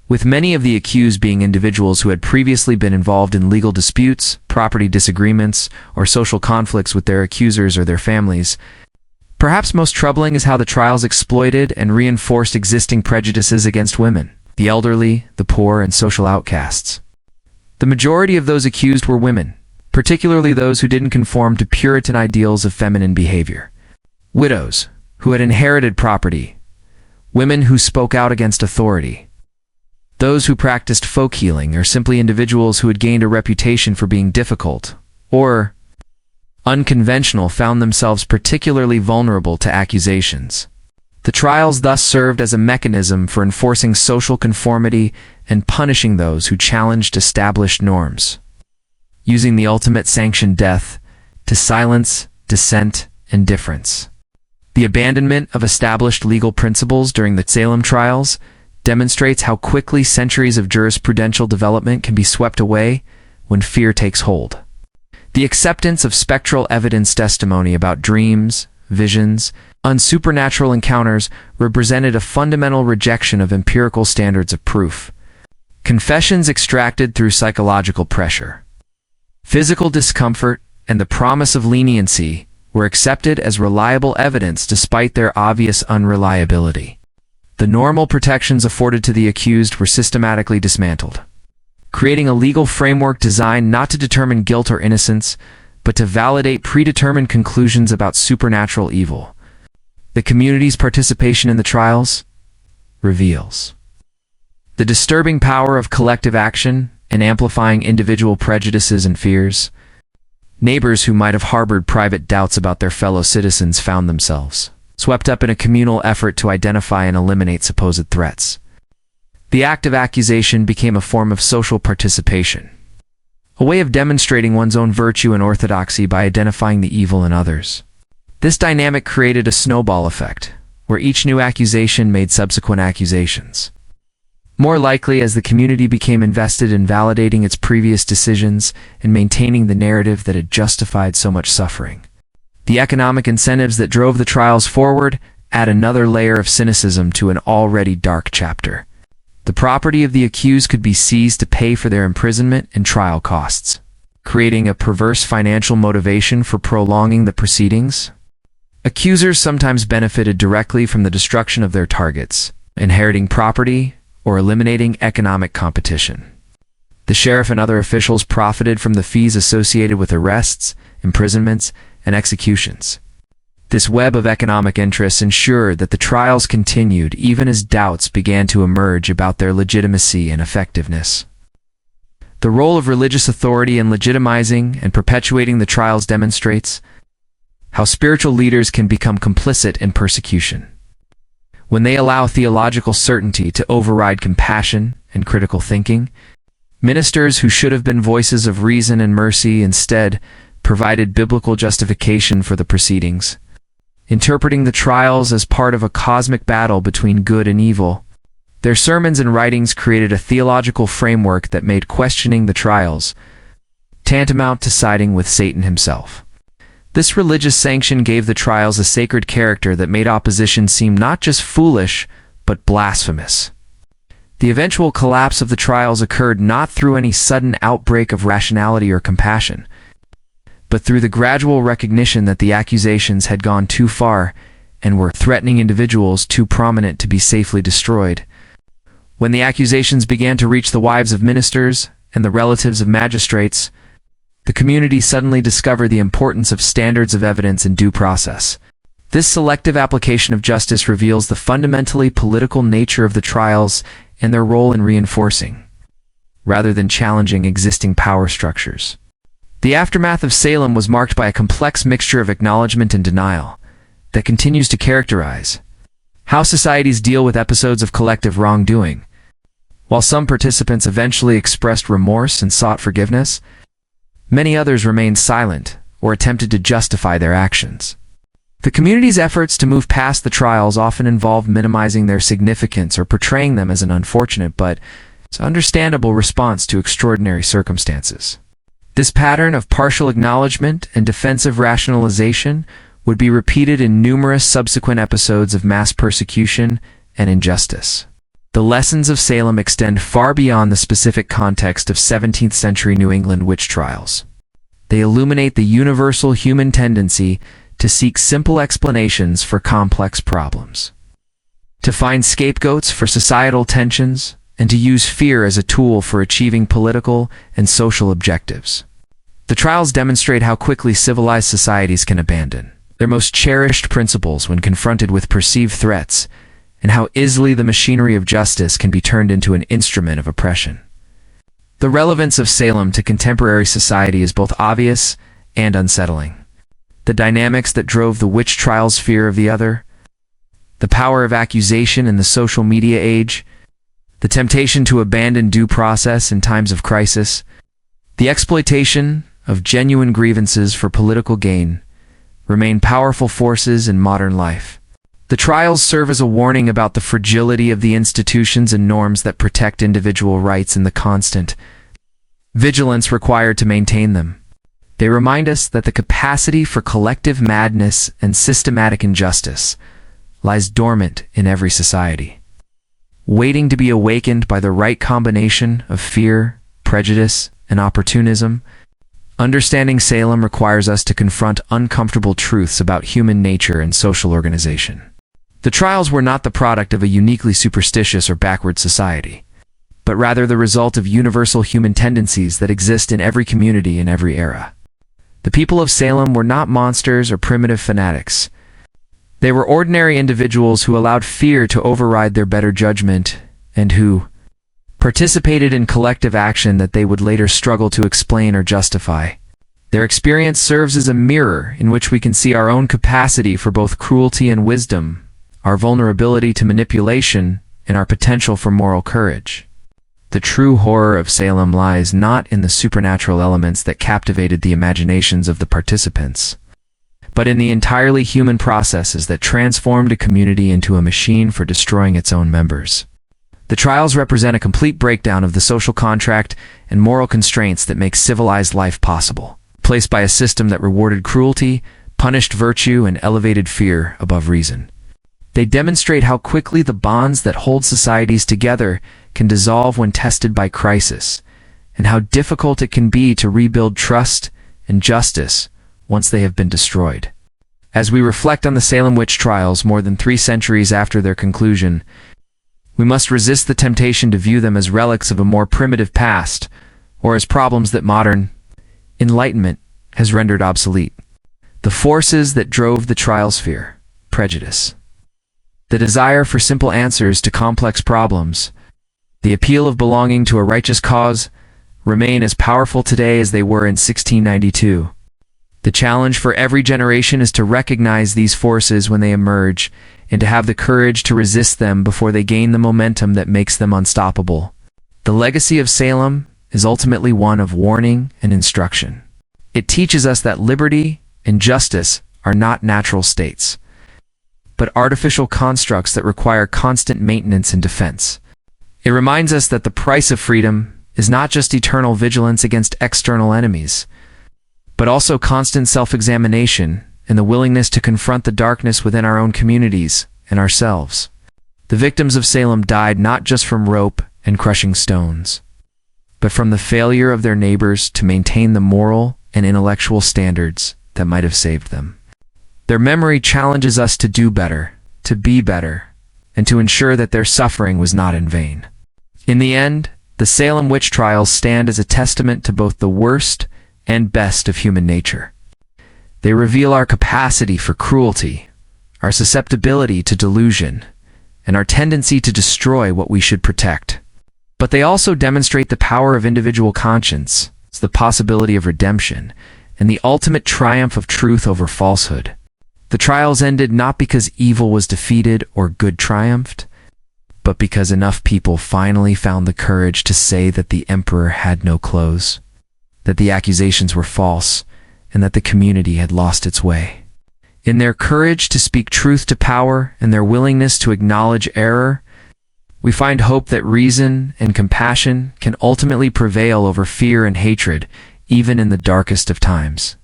with many of the accused being individuals who had previously been involved in legal disputes, property disagreements, or social conflicts with their accusers or their families. Perhaps most troubling is how the trials exploited and reinforced existing prejudices against women, the elderly, the poor, and social outcasts. The majority of those accused were women, particularly those who didn't conform to Puritan ideals of feminine behavior. Widows, who had inherited property. Women who spoke out against authority. Those who practiced folk healing, or simply individuals who had gained a reputation for being difficult or unconventional, found themselves particularly vulnerable to accusations. The trials thus served as a mechanism for enforcing social conformity and punishing those who challenged established norms, using the ultimate sanction, death, to silence dissent and difference. The abandonment of established legal principles during the Salem trials demonstrates how quickly centuries of jurisprudential development can be swept away when fear takes hold. The acceptance of spectral evidence testimony about dreams, visions, and supernatural encounters represented a fundamental rejection of empirical standards of proof. Confessions extracted through psychological pressure, physical discomfort, and the promise of leniency were accepted as reliable evidence despite their obvious unreliability. The normal protections afforded to the accused were systematically dismantled, creating a legal framework designed not to determine guilt or innocence, but to validate predetermined conclusions about supernatural evil. The community's participation in the trials reveals the disturbing power of collective action and amplifying individual prejudices and fears. Neighbors who might have harbored private doubts about their fellow citizens found themselves swept up in a communal effort to identify and eliminate supposed threats. The act of accusation became a form of social participation, a way of demonstrating one's own virtue and orthodoxy by identifying the evil in others. This dynamic created a snowball effect, where each new accusation made subsequent accusations more likely as the community became invested in validating its previous decisions and maintaining the narrative that had justified so much suffering. The economic incentives that drove the trials forward add another layer of cynicism to an already dark chapter. The property of the accused could be seized to pay for their imprisonment and trial costs, creating a perverse financial motivation for prolonging the proceedings. Accusers sometimes benefited directly from the destruction of their targets, inheriting property or eliminating economic competition. The sheriff and other officials profited from the fees associated with arrests, imprisonments, and executions. This web of economic interests ensured that the trials continued even as doubts began to emerge about their legitimacy and effectiveness. The role of religious authority in legitimizing and perpetuating the trials demonstrates how spiritual leaders can become complicit in persecution. When they allow theological certainty to override compassion and critical thinking, ministers who should have been voices of reason and mercy instead provided biblical justification for the proceedings. Interpreting the trials as part of a cosmic battle between good and evil, their sermons and writings created a theological framework that made questioning the trials tantamount to siding with Satan himself. This religious sanction gave the trials a sacred character that made opposition seem not just foolish, but blasphemous. The eventual collapse of the trials occurred not through any sudden outbreak of rationality or compassion, but through the gradual recognition that the accusations had gone too far and were threatening individuals too prominent to be safely destroyed. When the accusations began to reach the wives of ministers and the relatives of magistrates, the community suddenly discovered the importance of standards of evidence and due process. This selective application of justice reveals the fundamentally political nature of the trials and their role in reinforcing, rather than challenging, existing power structures. The aftermath of Salem was marked by a complex mixture of acknowledgement and denial that continues to characterize how societies deal with episodes of collective wrongdoing. While some participants eventually expressed remorse and sought forgiveness, many others remained silent or attempted to justify their actions. The community's efforts to move past the trials often involved minimizing their significance or portraying them as an unfortunate but understandable response to extraordinary circumstances. This pattern of partial acknowledgement and defensive rationalization would be repeated in numerous subsequent episodes of mass persecution and injustice. The lessons of Salem extend far beyond the specific context of 17th century New England witch trials. They illuminate the universal human tendency to seek simple explanations for complex problems, to find scapegoats for societal tensions, and to use fear as a tool for achieving political and social objectives. The trials demonstrate how quickly civilized societies can abandon their most cherished principles when confronted with perceived threats, and how easily the machinery of justice can be turned into an instrument of oppression. The relevance of Salem to contemporary society is both obvious and unsettling. The dynamics that drove the witch trials' fear of the other, the power of accusation in the social media age, the temptation to abandon due process in times of crisis, the exploitation of genuine grievances for political gain, remain powerful forces in modern life. The trials serve as a warning about the fragility of the institutions and norms that protect individual rights and the constant vigilance required to maintain them. They remind us that the capacity for collective madness and systematic injustice lies dormant in every society, waiting to be awakened by the right combination of fear, prejudice, and opportunism. Understanding Salem requires us to confront uncomfortable truths about human nature and social organization. The trials were not the product of a uniquely superstitious or backward society, but rather the result of universal human tendencies that exist in every community in every era. The people of Salem were not monsters or primitive fanatics. They were ordinary individuals who allowed fear to override their better judgment and who participated in collective action that they would later struggle to explain or justify. Their experience serves as a mirror in which we can see our own capacity for both cruelty and wisdom, our vulnerability to manipulation, and our potential for moral courage. The true horror of Salem lies not in the supernatural elements that captivated the imaginations of the participants, but in the entirely human processes that transformed a community into a machine for destroying its own members. The trials represent a complete breakdown of the social contract and moral constraints that make civilized life possible, placed by a system that rewarded cruelty, punished virtue, and elevated fear above reason. They demonstrate how quickly the bonds that hold societies together can dissolve when tested by crisis, and how difficult it can be to rebuild trust and justice once they have been destroyed. As we reflect on the Salem witch trials more than 3 centuries after their conclusion, we must resist the temptation to view them as relics of a more primitive past, or as problems that modern enlightenment has rendered obsolete. The forces that drove the trials: fear, prejudice, the desire for simple answers to complex problems, the appeal of belonging to a righteous cause, remain as powerful today as they were in 1692. The challenge for every generation is to recognize these forces when they emerge, and to have the courage to resist them before they gain the momentum that makes them unstoppable. The legacy of Salem is ultimately one of warning and instruction. It teaches us that liberty and justice are not natural states, but artificial constructs that require constant maintenance and defense. It reminds us that the price of freedom is not just eternal vigilance against external enemies, but also constant self-examination and the willingness to confront the darkness within our own communities and ourselves. The victims of Salem died not just from rope and crushing stones, but from the failure of their neighbors to maintain the moral and intellectual standards that might have saved them. Their memory challenges us to do better, to be better, and to ensure that their suffering was not in vain. In the end, the Salem witch trials stand as a testament to both the worst and best of human nature. They reveal our capacity for cruelty, our susceptibility to delusion, and our tendency to destroy what we should protect. But they also demonstrate the power of individual conscience, the possibility of redemption, and the ultimate triumph of truth over falsehood. The trials ended not because evil was defeated or good triumphed, but because enough people finally found the courage to say that the emperor had no clothes, that the accusations were false, and that the community had lost its way. In their courage to speak truth to power and their willingness to acknowledge error, we find hope that reason and compassion can ultimately prevail over fear and hatred, even in the darkest of times.